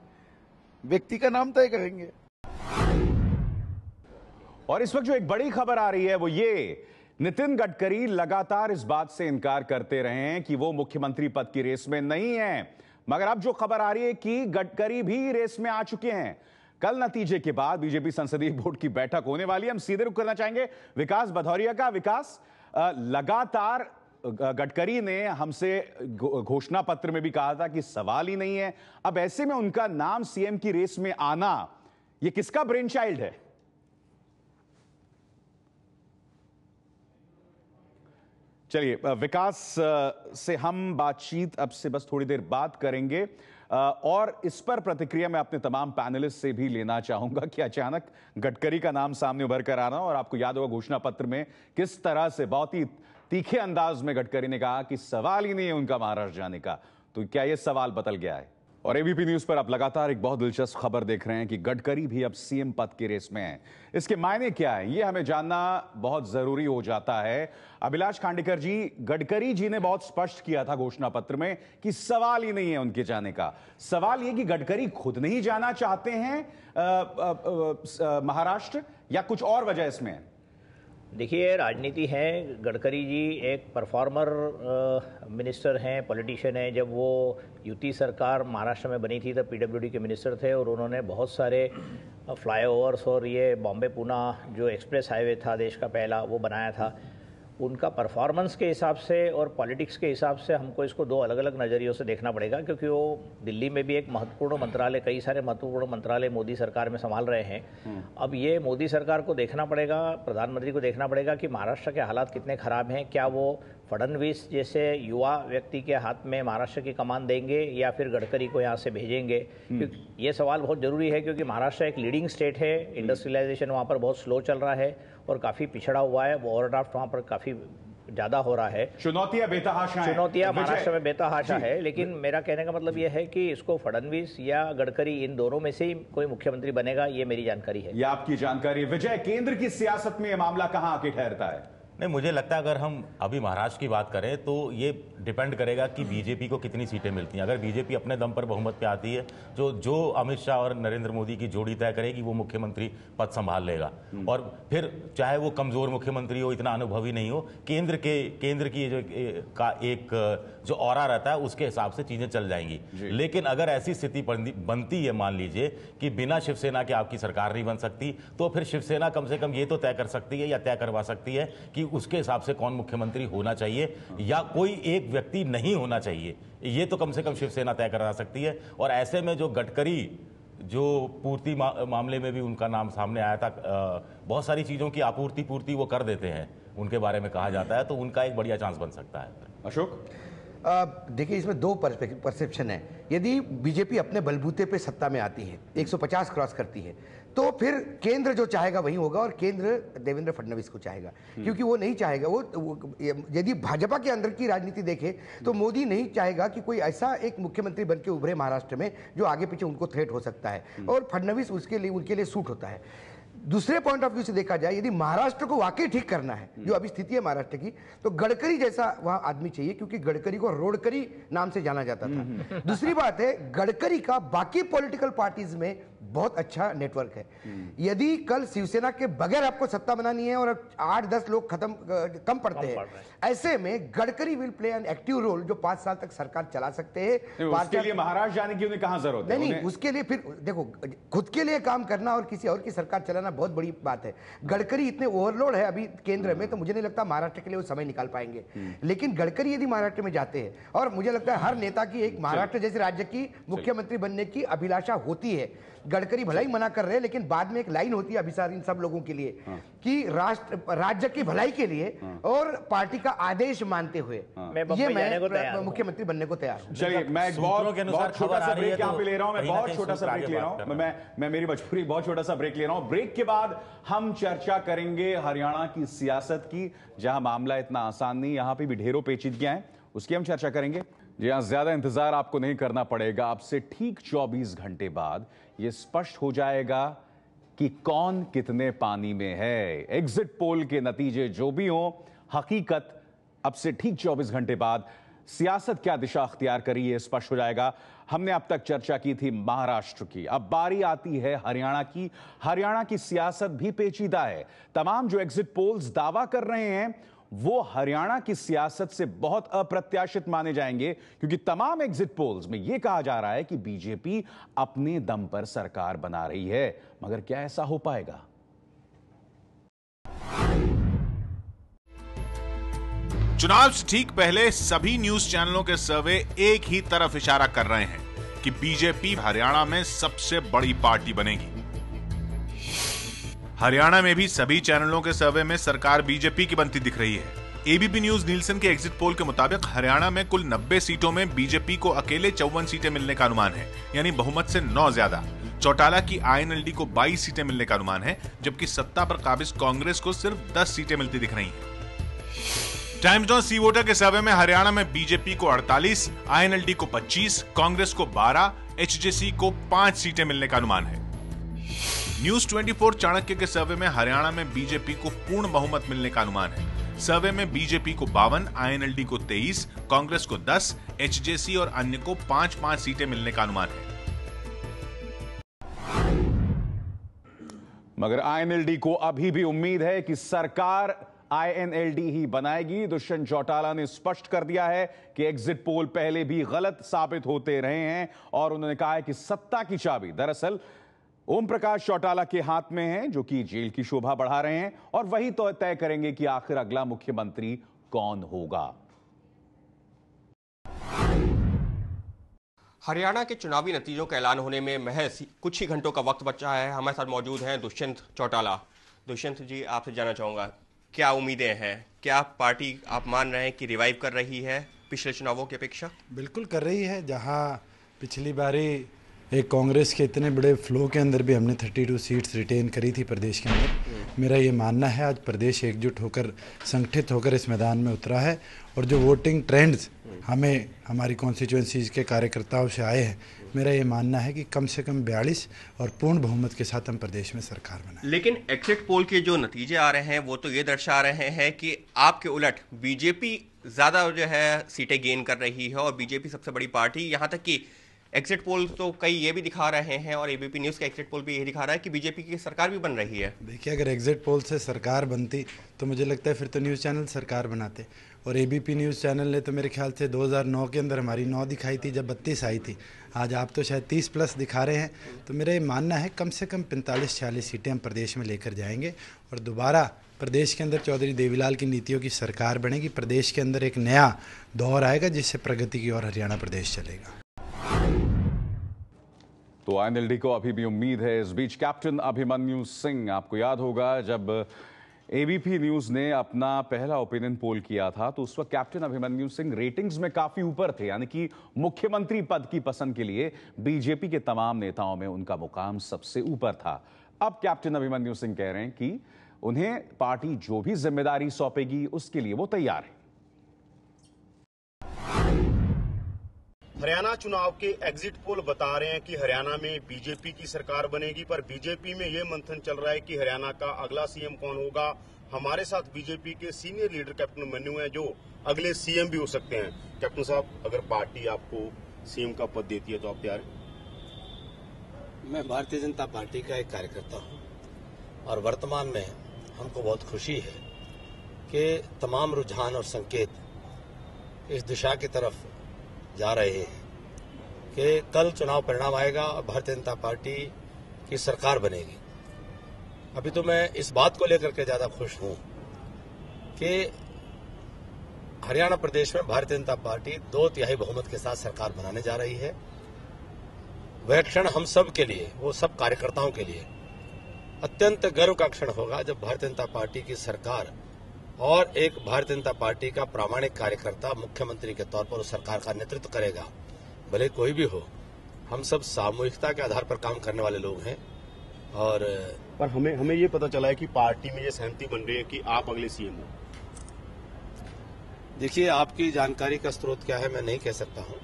व्यक्ति का नाम तय करेंगे। और इस वक्त जो एक बड़ी खबर आ रही है वो ये, नितिन गडकरी लगातार इस बात से इनकार करते रहे हैं कि वो मुख्यमंत्री पद की रेस में नहीं है, मगर अब जो खबर आ रही है कि गडकरी भी रेस में आ चुके हैं। कल नतीजे के बाद बीजेपी संसदीय बोर्ड की बैठक होने वाली है। हम सीधे रुख करना चाहेंगे विकास भदौरिया का। विकास, लगातार गडकरी ने हमसे घोषणा पत्र में भी कहा था कि सवाल ही नहीं है, अब ऐसे में उनका नाम सीएम की रेस में आना, यह किसका ब्रेन चाइल्ड है? चलिए विकास से हम बातचीत अब से बस थोड़ी देर बाद करेंगे और इस पर प्रतिक्रिया मैं अपने तमाम पैनलिस्ट से भी लेना चाहूंगा कि अचानक गडकरी का नाम सामने उभर कर आना, और आपको याद होगा घोषणा पत्र में किस तरह से बहुत ही तीखे अंदाज में गडकरी ने कहा कि सवाल ही नहीं है उनका महाराष्ट्र जाने का। तो क्या यह सवाल बदल गया है? और एबीपी न्यूज पर आप लगातार एक बहुत दिलचस्प खबर देख रहे हैं कि गडकरी भी अब सीएम पद की रेस में हैं। इसके मायने क्या है ये हमें जानना बहुत जरूरी हो जाता है। अभिलाष खांडेकर जी, गडकरी जी ने बहुत स्पष्ट किया था घोषणा पत्र में कि सवाल ही नहीं है उनके जाने का। सवाल ये कि गडकरी खुद नहीं जाना चाहते हैं महाराष्ट्र, या कुछ और वजह इसमें है? देखिए, राजनीति है। गडकरी जी एक परफॉर्मर मिनिस्टर हैं, पॉलिटिशियन हैं। जब वो यूटी सरकार महाराष्ट्र में बनी थी तब पीडब्ल्यूडी के मिनिस्टर थे और उन्होंने बहुत सारे फ्लाईओवर्स और ये बॉम्बे पूना जो एक्सप्रेस हाईवे था देश का पहला, वो बनाया था। उनका परफॉर्मेंस के हिसाब से और पॉलिटिक्स के हिसाब से हमको इसको दो अलग अलग नज़रियों से देखना पड़ेगा, क्योंकि वो दिल्ली में भी एक महत्वपूर्ण मंत्रालय, कई सारे महत्वपूर्ण मंत्रालय मोदी सरकार में संभाल रहे हैं। अब ये मोदी सरकार को देखना पड़ेगा, प्रधानमंत्री को देखना पड़ेगा कि महाराष्ट्र के हालात कितने ख़राब हैं। क्या वो फडणवीस जैसे युवा व्यक्ति के हाथ में महाराष्ट्र की कमान देंगे या फिर गडकरी को यहाँ से भेजेंगे? क्योंकि ये सवाल बहुत ज़रूरी है, क्योंकि महाराष्ट्र एक लीडिंग स्टेट है। इंडस्ट्रियलाइजेशन वहाँ पर बहुत स्लो चल रहा है और काफ़ी पिछड़ा हुआ है। ओवरड्राफ्ट वहाँ पर काफ़ी ज़्यादा हो रहा है। चुनौतियाँ बेतहाशा चुनौतियाँ महाराष्ट्र में बेतहाशा है। लेकिन मेरा कहने का मतलब यह है कि इसको फडणवीस या गडकरी इन दोनों में से ही कोई मुख्यमंत्री बनेगा, ये मेरी जानकारी है। ये आपकी जानकारी। विजय, केंद्र की सियासत में ये मामला कहाँ आके ठहरता है? नहीं, मुझे लगता है अगर हम अभी महाराष्ट्र की बात करें तो ये डिपेंड करेगा कि बीजेपी को कितनी सीटें मिलती हैं। अगर बीजेपी अपने दम पर बहुमत पे आती है, जो अमित शाह और नरेंद्र मोदी की जोड़ी तय करेगी, वो मुख्यमंत्री पद संभाल लेगा। और फिर चाहे वो कमजोर मुख्यमंत्री हो, इतना अनुभवी नहीं हो, केंद्र की जो ऑरा रहता है उसके हिसाब से चीजें चल जाएंगी। लेकिन अगर ऐसी स्थिति बनती है, मान लीजिए कि बिना शिवसेना के आपकी सरकार नहीं बन सकती, तो फिर शिवसेना कम से कम ये तो तय कर सकती है या तय करवा सकती है कि उसके हिसाब से कौन मुख्यमंत्री होना चाहिए या कोई एक व्यक्ति नहीं होना चाहिए। ये तो कम से कम शिवसेना तय करा सकती है। और ऐसे में जो गडकरी, जो पूर्ति मामले में भी उनका नाम सामने आया था, बहुत सारी चीजों की पूर्ति वो कर देते हैं, उनके बारे में कहा जाता है, तो उनका एक बढ़िया चांस बन सकता है। अशोक, देखिए, इसमें दो परसेप्शन है। यदि बीजेपी अपने बलबूते पे सत्ता में आती है, 150 क्रॉस करती है, तो फिर केंद्र जो चाहेगा वही होगा और केंद्र देवेंद्र फडणवीस को चाहेगा, क्योंकि वो नहीं चाहेगा। वो यदि भाजपा के अंदर की राजनीति देखे तो मोदी नहीं चाहेगा कि कोई ऐसा एक मुख्यमंत्री बनके उभरे महाराष्ट्र में जो आगे पीछे उनको थ्रेट हो सकता है, और फडणवीस उनके लिए सूट होता है। दूसरे पॉइंट ऑफ व्यू से देखा जाए, यदि महाराष्ट्र को वाकई ठीक करना है, जो अभी स्थिति है महाराष्ट्र की, तो गडकरी जैसा वहां आदमी चाहिए, क्योंकि गडकरी को रोडकरी नाम से जाना जाता था। दूसरी बात है, गडकरी का बाकी पॉलिटिकल पार्टीज में बहुत अच्छा नेटवर्क है। यदि कल शिवसेना के बगैर आपको सत्ता बनानी है और 8-10 लोग कम पड़ते हैं, ऐसे में Gadkari will play an active role, जो 5 साल तक सरकार चला सकते हैं। उसके लिए महाराष्ट्र जाने की उन्हें कहां जरूरत है? नहीं, उसके लिए फिर देखो, खुद के लिए काम करना और किसी और की सरकार चलाना बहुत बड़ी बात है। गडकरी इतने ओवरलोड है अभी केंद्र में, तो मुझे नहीं लगता महाराष्ट्र के लिए वो समय निकाल पाएंगे। लेकिन गडकरी यदि महाराष्ट्र में जाते हैं, और मुझे लगता है हर नेता की एक महाराष्ट्र जैसे राज्य की मुख्यमंत्री बनने की अभिलाषा होती है। गडकरी भलाई मना कर रहे हैं, लेकिन बाद में एक लाइन होती है अभिसार इन सब लोगों के लिए कि राज्य की भलाई के लिए और पार्टी का आदेश मानते हुए मैं मुख्यमंत्री बनने को तैयार हूं। चलिए, मैं एक बहुत छोटा सा ब्रेक यहाँ पे ले रहा हूं। मैं बहुत छोटा सा ब्रेक ले रहा हूं। मैं मेरी मजबूरी, बहुत छोटा सा ब्रेक ले रहा हूं। ब्रेक के बाद हम चर्चा करेंगे हरियाणा की सियासत की, जहां मामला इतना आसान नहीं, यहां पे भी ढेरों पेचीदगियां हैं, उसकी हम चर्चा करेंगे। जी हां, ज्यादा इंतजार आपको नहीं करना पड़ेगा। आपसे ठीक 24 घंटे बाद यह स्पष्ट हो जाएगा कि कौन कितने पानी में है। एग्जिट पोल के नतीजे जो भी हों, हकीकत अब से ठीक 24 घंटे बाद सियासत क्या दिशा अख्तियार करी, यह स्पष्ट हो जाएगा। हमने अब तक चर्चा की थी महाराष्ट्र की, अब बारी आती है हरियाणा की। हरियाणा की सियासत भी पेचीदा है। तमाम जो एग्जिट पोल्स दावा कर रहे हैं वो हरियाणा की सियासत से बहुत अप्रत्याशित माने जाएंगे, क्योंकि तमाम एग्जिट पोल्स में यह कहा जा रहा है कि बीजेपी अपने दम पर सरकार बना रही है। मगर क्या ऐसा हो पाएगा? चुनाव से ठीक पहले सभी न्यूज चैनलों के सर्वे एक ही तरफ इशारा कर रहे हैं कि बीजेपी हरियाणा में सबसे बड़ी पार्टी बनेगी। हरियाणा में भी सभी चैनलों के सर्वे में सरकार बीजेपी की बनती दिख रही है। एबीपी न्यूज नीलसन के एग्जिट पोल के मुताबिक हरियाणा में कुल 90 सीटों में बीजेपी को अकेले 54 सीटें मिलने का अनुमान है, यानी बहुमत से 9 ज्यादा। चौटाला की आईएनएलडी को 22 सीटें मिलने का अनुमान है, जबकि सत्ता पर काबिज कांग्रेस को सिर्फ 10 सीटें मिलती दिख रही हैं। टाइम्स नाउ सी वोटर के सर्वे में हरियाणा में बीजेपी को 48, आईएनएलडी को 25, कांग्रेस को 12, एचजेसी को 5 सीटें मिलने का अनुमान है। न्यूज 24 चाणक्य के सर्वे में हरियाणा में बीजेपी को पूर्ण बहुमत मिलने का अनुमान है। सर्वे में बीजेपी को 52, आईएनएलडी को 23, कांग्रेस को 10, एचजेसी और अन्य को 5-5 सीटें मिलने का अनुमान है। मगर आईएनएलडी को अभी भी उम्मीद है कि सरकार आईएनएलडी ही बनाएगी। दुष्यंत चौटाला ने स्पष्ट कर दिया है कि एग्जिट पोल पहले भी गलत साबित होते रहे हैं और उन्होंने कहा है कि सत्ता की चाबी दरअसल ओम प्रकाश चौटाला के हाथ में है, जो कि जेल की शोभा बढ़ा रहे हैं और वही तो तय करेंगे कि आखिर अगला मुख्यमंत्री कौन होगा। हरियाणा के चुनावी नतीजों का ऐलान होने में महज कुछ ही घंटों का वक्त बचा है। हमारे साथ मौजूद हैं दुष्यंत चौटाला। दुष्यंत जी, आपसे जानना चाहूँगा, क्या उम्मीदें हैं? क्या पार्टी आप मान रहे हैं कि रिवाइव कर रही है पिछले चुनावों की अपेक्षा? बिल्कुल कर रही है। जहां पिछली बारी एक कांग्रेस के इतने बड़े फ्लो के अंदर भी हमने 32 सीट्स रिटेन करी थी प्रदेश के अंदर, मेरा ये मानना है आज प्रदेश एकजुट होकर संगठित होकर इस मैदान में उतरा है और जो वोटिंग ट्रेंड्स हमें हमारी कॉन्स्टिट्यूएंसीज के कार्यकर्ताओं से आए हैं, मेरा ये मानना है कि कम से कम 42 और पूर्ण बहुमत के साथ हम प्रदेश में सरकार बनाएं। लेकिन एग्जिट पोल के जो नतीजे आ रहे हैं वो तो ये दर्शा रहे हैं कि आपके उलट बीजेपी ज़्यादा जो है सीटें गेन कर रही है और बीजेपी सबसे बड़ी पार्टी। यहाँ तक कि एग्जिट पोल तो कई ये भी दिखा रहे हैं और एबीपी न्यूज़ का एग्जिट पोल भी ये दिखा रहा है कि बीजेपी की सरकार भी बन रही है। देखिए, अगर एग्जिट पोल से सरकार बनती तो मुझे लगता है फिर तो न्यूज़ चैनल सरकार बनाते और एबीपी न्यूज़ चैनल ने तो मेरे ख्याल से 2009 के अंदर हमारी 9 दिखाई थी जब 32 आई थी। आज आप तो शायद 30 प्लस दिखा रहे हैं। तो मेरा ये मानना है कम से कम 45-46 सीटें हम प्रदेश में लेकर जाएंगे और दोबारा प्रदेश के अंदर चौधरी देवीलाल की नीतियों की सरकार बनेगी। प्रदेश के अंदर एक नया दौर आएगा जिससे प्रगति की ओर हरियाणा प्रदेश चलेगा। तो आईएनएलडी को अभी भी उम्मीद है। इस बीच कैप्टन अभिमन्यु सिंह, आपको याद होगा जब एबीपी न्यूज ने अपना पहला ओपिनियन पोल किया था तो उस वक्त कैप्टन अभिमन्यु सिंह रेटिंग्स में काफी ऊपर थे, यानी कि मुख्यमंत्री पद की पसंद के लिए बीजेपी के तमाम नेताओं में उनका मुकाम सबसे ऊपर था। अब कैप्टन अभिमन्यु सिंह कह रहे हैं कि उन्हें पार्टी जो भी जिम्मेदारी सौंपेगी उसके लिए वो तैयार है। हरियाणा चुनाव के एग्जिट पोल बता रहे हैं कि हरियाणा में बीजेपी की सरकार बनेगी, पर बीजेपी में यह मंथन चल रहा है कि हरियाणा का अगला सीएम कौन होगा। हमारे साथ बीजेपी के सीनियर लीडर कैप्टन अभिमन्यु हैं जो अगले सीएम भी हो सकते हैं। कैप्टन साहब, अगर पार्टी आपको सीएम का पद देती है तो आप तैयार हैं? मैं भारतीय जनता पार्टी का एक कार्यकर्ता हूं और वर्तमान में हमको बहुत खुशी है कि तमाम रुझान और संकेत इस दिशा की तरफ जा रहे हैं कि कल चुनाव परिणाम आएगा और भारतीय जनता पार्टी की सरकार बनेगी। अभी तो मैं इस बात को लेकर के ज्यादा खुश हूं कि हरियाणा प्रदेश में भारतीय जनता पार्टी 2/3 बहुमत के साथ सरकार बनाने जा रही है। वह क्षण हम सब के लिए, वो सब कार्यकर्ताओं के लिए अत्यंत गर्व का क्षण होगा जब भारतीय जनता पार्टी की सरकार और एक भारतीय जनता पार्टी का प्रामाणिक कार्यकर्ता मुख्यमंत्री के तौर पर उस सरकार का नेतृत्व करेगा। भले कोई भी हो, हम सब सामूहिकता के आधार पर काम करने वाले लोग हैं। और पर हमें ये पता चला है कि पार्टी में ये सहमति बन रही है कि आप अगले सीएम हो। देखिए, आपकी जानकारी का स्रोत क्या है मैं नहीं कह सकता हूं,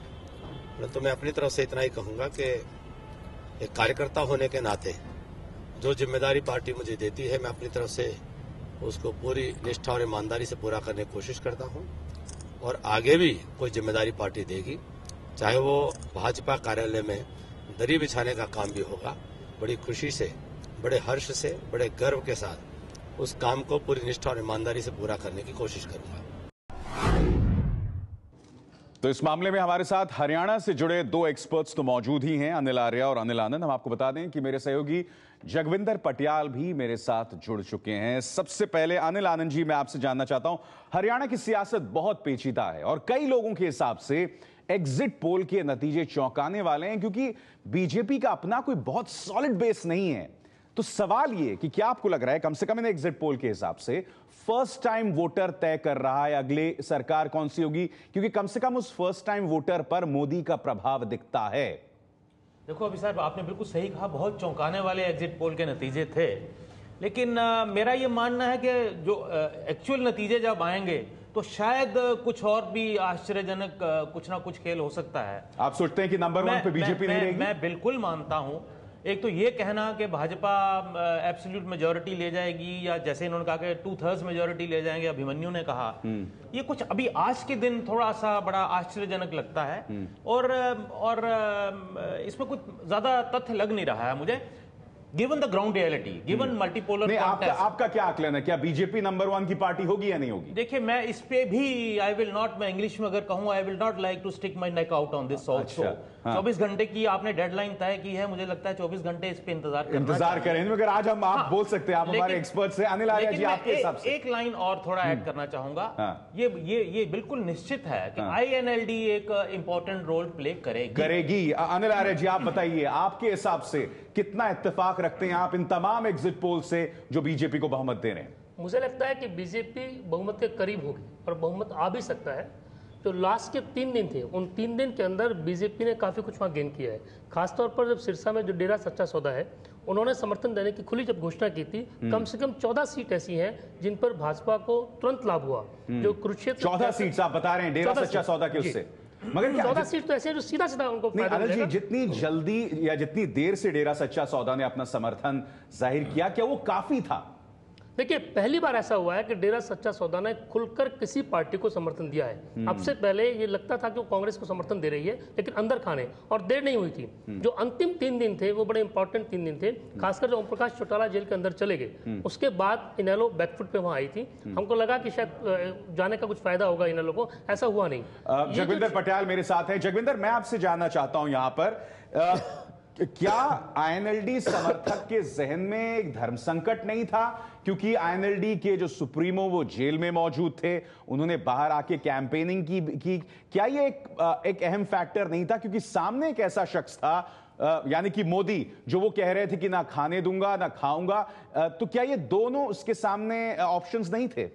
परंतु मैं अपनी तरफ से इतना ही कहूंगा कि एक कार्यकर्ता होने के नाते जो जिम्मेदारी पार्टी मुझे देती है, मैं अपनी तरफ से उसको पूरी निष्ठा और ईमानदारी से पूरा करने की कोशिश करता हूं और आगे भी कोई जिम्मेदारी पार्टी देगी, चाहे वो भाजपा कार्यालय में दरी बिछाने का काम भी होगा, बड़ी खुशी से, बड़े हर्ष से, बड़े गर्व के साथ उस काम को पूरी निष्ठा और ईमानदारी से पूरा करने की कोशिश करूंगा। तो इस मामले में हमारे साथ हरियाणा से जुड़े 2 एक्सपर्ट्स तो मौजूद ही हैं, अनिल आर्या और अनिल आनंद। हम आपको बता दें कि मेरे सहयोगी जगविंदर पटियाल भी मेरे साथ जुड़ चुके हैं। सबसे पहले अनिल आनंद जी, मैं आपसे जानना चाहता हूं, हरियाणा की सियासत बहुत पेचीदा है और कई लोगों के हिसाब से एग्जिट पोल के नतीजे चौंकाने वाले हैं क्योंकि बीजेपी का अपना कोई बहुत सॉलिड बेस नहीं है। तो सवाल ये कि क्या आपको लग रहा है, कम से कम इन एग्जिट पोल के हिसाब से फर्स्ट टाइम वोटर तय कर रहा है अगले सरकार कौन सी होगी, क्योंकि कम से कम उस फर्स्ट टाइम वोटर पर मोदी का प्रभाव दिखता है। देखो अभी साहब, आपने बिल्कुल सही कहा, बहुत चौंकाने वाले एग्जिट पोल के नतीजे थे, लेकिन मेरा ये मानना है कि जो एक्चुअल नतीजे जब आएंगे तो शायद कुछ और भी आश्चर्यजनक कुछ ना कुछ खेल हो सकता है। आप सोचते हैं कि नंबर 1 पे बीजेपी नहीं रहेगी? मैं बिल्कुल मानता हूं। एक तो ये कहना कि भाजपा एब्सोल्यूट मेजॉरिटी ले जाएगी या जैसे इन्होंने कहा कि 2/3 मेजॉरिटी ले जाएंगे, अभिमन्यु ने कहा, ये कुछ अभी आज के दिन थोड़ा सा बड़ा आश्चर्यजनक लगता है और इसमें कुछ ज्यादा तथ्य लग नहीं रहा है मुझे। Given the ground reality, given multipolar context. आपका क्या आकलन है, क्या बीजेपी नंबर 1 की पार्टी होगी या नहीं होगी? देखिए, मैं इस पे भी आई विल नॉट, मैं इंग्लिश में अगर कहूं, I will not like to stick my neck out on this also. 24 घंटे की आपने डेडलाइन तय की है, मुझे लगता है 24 घंटे इस पे इंतजार करें। मगर आज हम आप बोल सकते हैं, आप हमारे एक्सपर्ट से। अनिल आर्या जी, आपके हिसाब से एक लाइन और थोड़ा ऐड करना चाहूंगा। ये बिल्कुल निश्चित है कि INLD एक इंपॉर्टेंट रोल प्ले करेगी। अनिल आर्या जी, आप बताइए, आपके हिसाब से कितना इत्तेफाक रखते हैं आप इन तमाम एग्जिट पोल से जो बीजेपी को बहुमत दे रहे हैं? मुझे लगता है कि बीजेपी बहुमत के करीब होगी और बहुमत आ भी सकता है। जो लास्ट के 3 दिन थे, उन 3 दिन के अंदर बीजेपी ने काफी कुछ वहां गेन किया है। खासतौर पर जब सिरसा में जो डेरा सच्चा सौदा है, उन्होंने समर्थन देने की खुली जब घोषणा की थी, कम से कम 14 सीट ऐसी हैं जिन पर भाजपा को तुरंत लाभ हुआ। जो कुरुक्षेत्र 14 सीट आप बता रहे हैं डेरा सच्चा सौदा के उससे, मगर 14 सीट तो ऐसे हैं जो सीधा सीधा उनको फायदा मिलेगा। जितनी जल्दी या जितनी देर से डेरा सच्चा सौदा ने अपना समर्थन जाहिर किया, क्या वो काफी था? देखिए, पहली बार ऐसा हुआ है कि डेरा सच्चा सौदा ने खुलकर किसी पार्टी को समर्थन दिया है। अब से पहले ये लगता था कि वो कांग्रेस को समर्थन दे रही है, लेकिन अंदर खाने और देर नहीं हुई थी। जो अंतिम 3 दिन थे वो बड़े इंपॉर्टेंट 3 दिन थे, खासकर जो ओम प्रकाश चौटाला जेल के अंदर चले गए, उसके बाद इनेलो बैकफुट पे वहां आई थी। हमको लगा कि शायद जाने का कुछ फायदा होगा इनेलो को, ऐसा हुआ नहीं। जगविंदर पटियाल मेरे साथ है। जगविंदर, मैं आपसे जानना चाहता हूं यहां पर क्या INLD समर्थक के जहन में एक धर्म संकट नहीं था? क्योंकि INLD के जो सुप्रीमो वो जेल में मौजूद थे, उन्होंने बाहर आके कैंपेनिंग की। क्या ये एक अहम फैक्टर नहीं था? क्योंकि सामने एक ऐसा शख्स था, यानी कि मोदी, जो वो कह रहे थे कि ना खाने दूंगा ना खाऊंगा, तो क्या ये दोनों उसके सामने ऑप्शंस नहीं थे?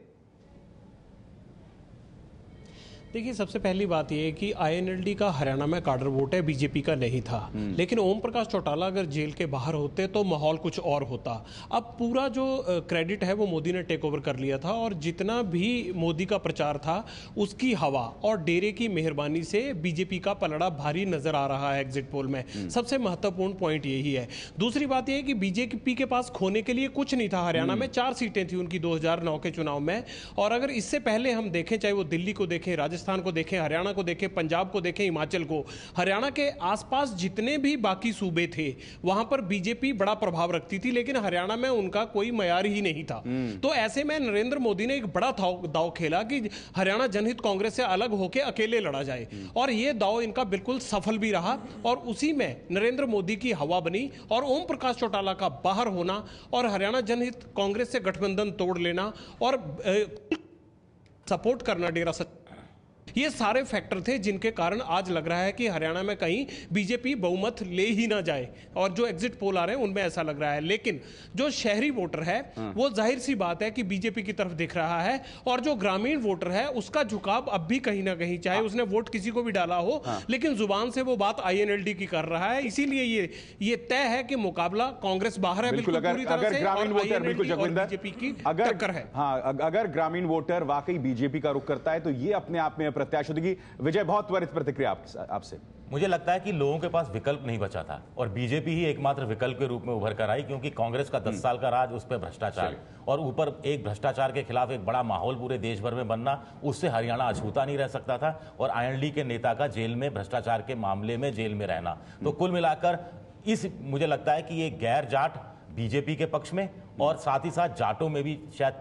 देखिए, सबसे पहली बात यह है कि INLD का हरियाणा में काडर वोट है, बीजेपी का नहीं था। लेकिन ओम प्रकाश चौटाला अगर जेल के बाहर होते तो माहौल कुछ और होता। अब पूरा जो क्रेडिट है वो मोदी ने टेक ओवर कर लिया था, और जितना भी मोदी का प्रचार था उसकी हवा और डेरे की मेहरबानी से बीजेपी का पलड़ा भारी नजर आ रहा है एग्जिट पोल में। सबसे महत्वपूर्ण पॉइंट यही है। दूसरी बात यह है कि बीजेपी के पास खोने के लिए कुछ नहीं था। हरियाणा में 4 सीटें थी उनकी 2009 के चुनाव में, और अगर इससे पहले हम देखें, चाहे वो दिल्ली को देखें, राजस्थान को देखें, हरियाणा को देखें, पंजाब को देखें, हिमाचल को, हरियाणा के आसपास जितने भी बाकी सूबे थे वहां पर बीजेपी बड़ा प्रभाव रखती थी, लेकिन हरियाणा में उनका कोई मयार ही नहीं था। तो ऐसे में नरेंद्र मोदी ने एक बड़ा दाव खेला कि हरियाणा जनहित कांग्रेस से अलग होकर अकेले लड़ा जाए, और यह दाव इनका बिल्कुल सफल भी रहा। और उसी में नरेंद्र मोदी की हवा बनी, और ओम प्रकाश चौटाला का बाहर होना और हरियाणा जनहित कांग्रेस से गठबंधन तोड़ लेना और सपोर्ट करना डेरा सच्चा, ये सारे फैक्टर थे जिनके कारण आज लग रहा है कि हरियाणा में कहीं बीजेपी बहुमत ले ही ना जाए, और जो एग्जिट पोल आ रहे हैं उनमें ऐसा लग रहा है। लेकिन जो शहरी वोटर है वो जाहिर सी बात है कि बीजेपी की तरफ दिख रहा है, और जो ग्रामीण वोटर है उसका झुकाव अब भी कहीं ना कहीं, चाहे उसने वोट किसी को भी डाला हो, लेकिन जुबान से वो बात INLD की कर रहा है। इसीलिए ये तय है कि मुकाबला कांग्रेस बाहर है बिल्कुल पूरी तरह से, ग्रामीण वोटर बिल्कुल बीजेपी की टक्कर है। अगर ग्रामीण वोटर वाकई बीजेपी का रुख करता है तो ये अपने आप में प्रत्याशित होगी। विजय, बहुत त्वरित प्रतिक्रिया आपसे। मुझे लगता है कि लोगों के पास विकल्प नहीं बचा था, और बीजेपी ही एकमात्र विकल्प के रूप में उभर कर आई, क्योंकि कांग्रेस का 10 साल का राज, उस पर भ्रष्टाचार, और ऊपर एक भ्रष्टाचार के खिलाफ एक बड़ा माहौल पूरे देश भर में बनना, उससे हरियाणा अछूता नहीं रह सकता था, और INLD के नेता का जेल में भ्रष्टाचार के मामले में जेल में रहना। तो कुल मिलाकर मुझे लगता है कि ये गैर जाट बीजेपी के पक्ष में, और साथ ही साथ जाटों में भी शायद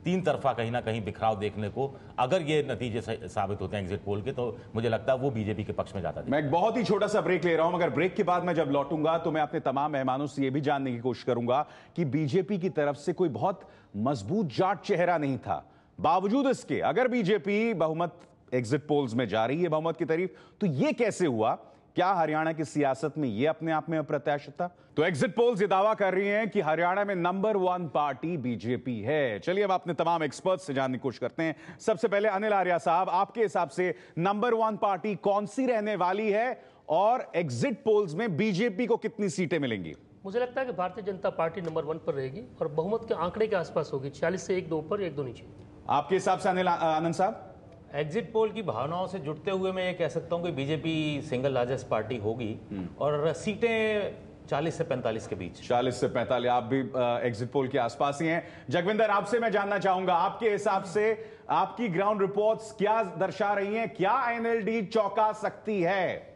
3 तरफा कहीं ना कहीं बिखराव देखने को, अगर ये नतीजे साबित होते हैं एग्जिट पोल के, तो मुझे लगता है वो बीजेपी के पक्ष में जाता है। मैं एक बहुत ही छोटा सा ब्रेक ले रहा हूं, मगर ब्रेक के बाद मैं जब लौटूंगा तो मैं अपने तमाम मेहमानों से ये भी जानने की कोशिश करूंगा कि बीजेपी की तरफ से कोई बहुत मजबूत जाट चेहरा नहीं था। बावजूद इसके अगर बीजेपी बहुमत एग्जिट पोल्स में जा रही है बहुमत की तरफ, तो ये कैसे हुआ? क्या हरियाणा की सियासत में यह अपने आप में अप्रत्याशित था? तो एग्जिट पोल्स ये दावा कर रही हैं कि हरियाणा में नंबर 1 पार्टी बीजेपी है। चलिए अब अपने तमाम एक्सपर्ट्स से जानने की कोशिश करते हैं। सबसे पहले अनिल आर्या साहब, आपके हिसाब से नंबर 1 पार्टी कौन सी रहने वाली है, और एग्जिट पोल्स में बीजेपी को कितनी सीटें मिलेंगी? मुझे लगता है कि भारतीय जनता पार्टी नंबर 1 पर रहेगी और बहुमत के आंकड़े के आसपास होगी, 46 से 1-2 ऊपर 1-2 नीचे। आपके हिसाब से आनंद साहब? एग्जिट पोल की भावनाओं से जुड़ते हुए मैं ये कह सकता हूं कि बीजेपी सिंगल लार्जेस्ट पार्टी होगी, और सीटें 40 से 45 के बीच। 40 से 45, आप भी एग्जिट पोल के आसपास ही हैं। जगविंदर, आपसे मैं जानना चाहूंगा, आपके हिसाब से आपकी ग्राउंड रिपोर्ट्स क्या दर्शा रही हैं? क्या INLD चौंका सकती है?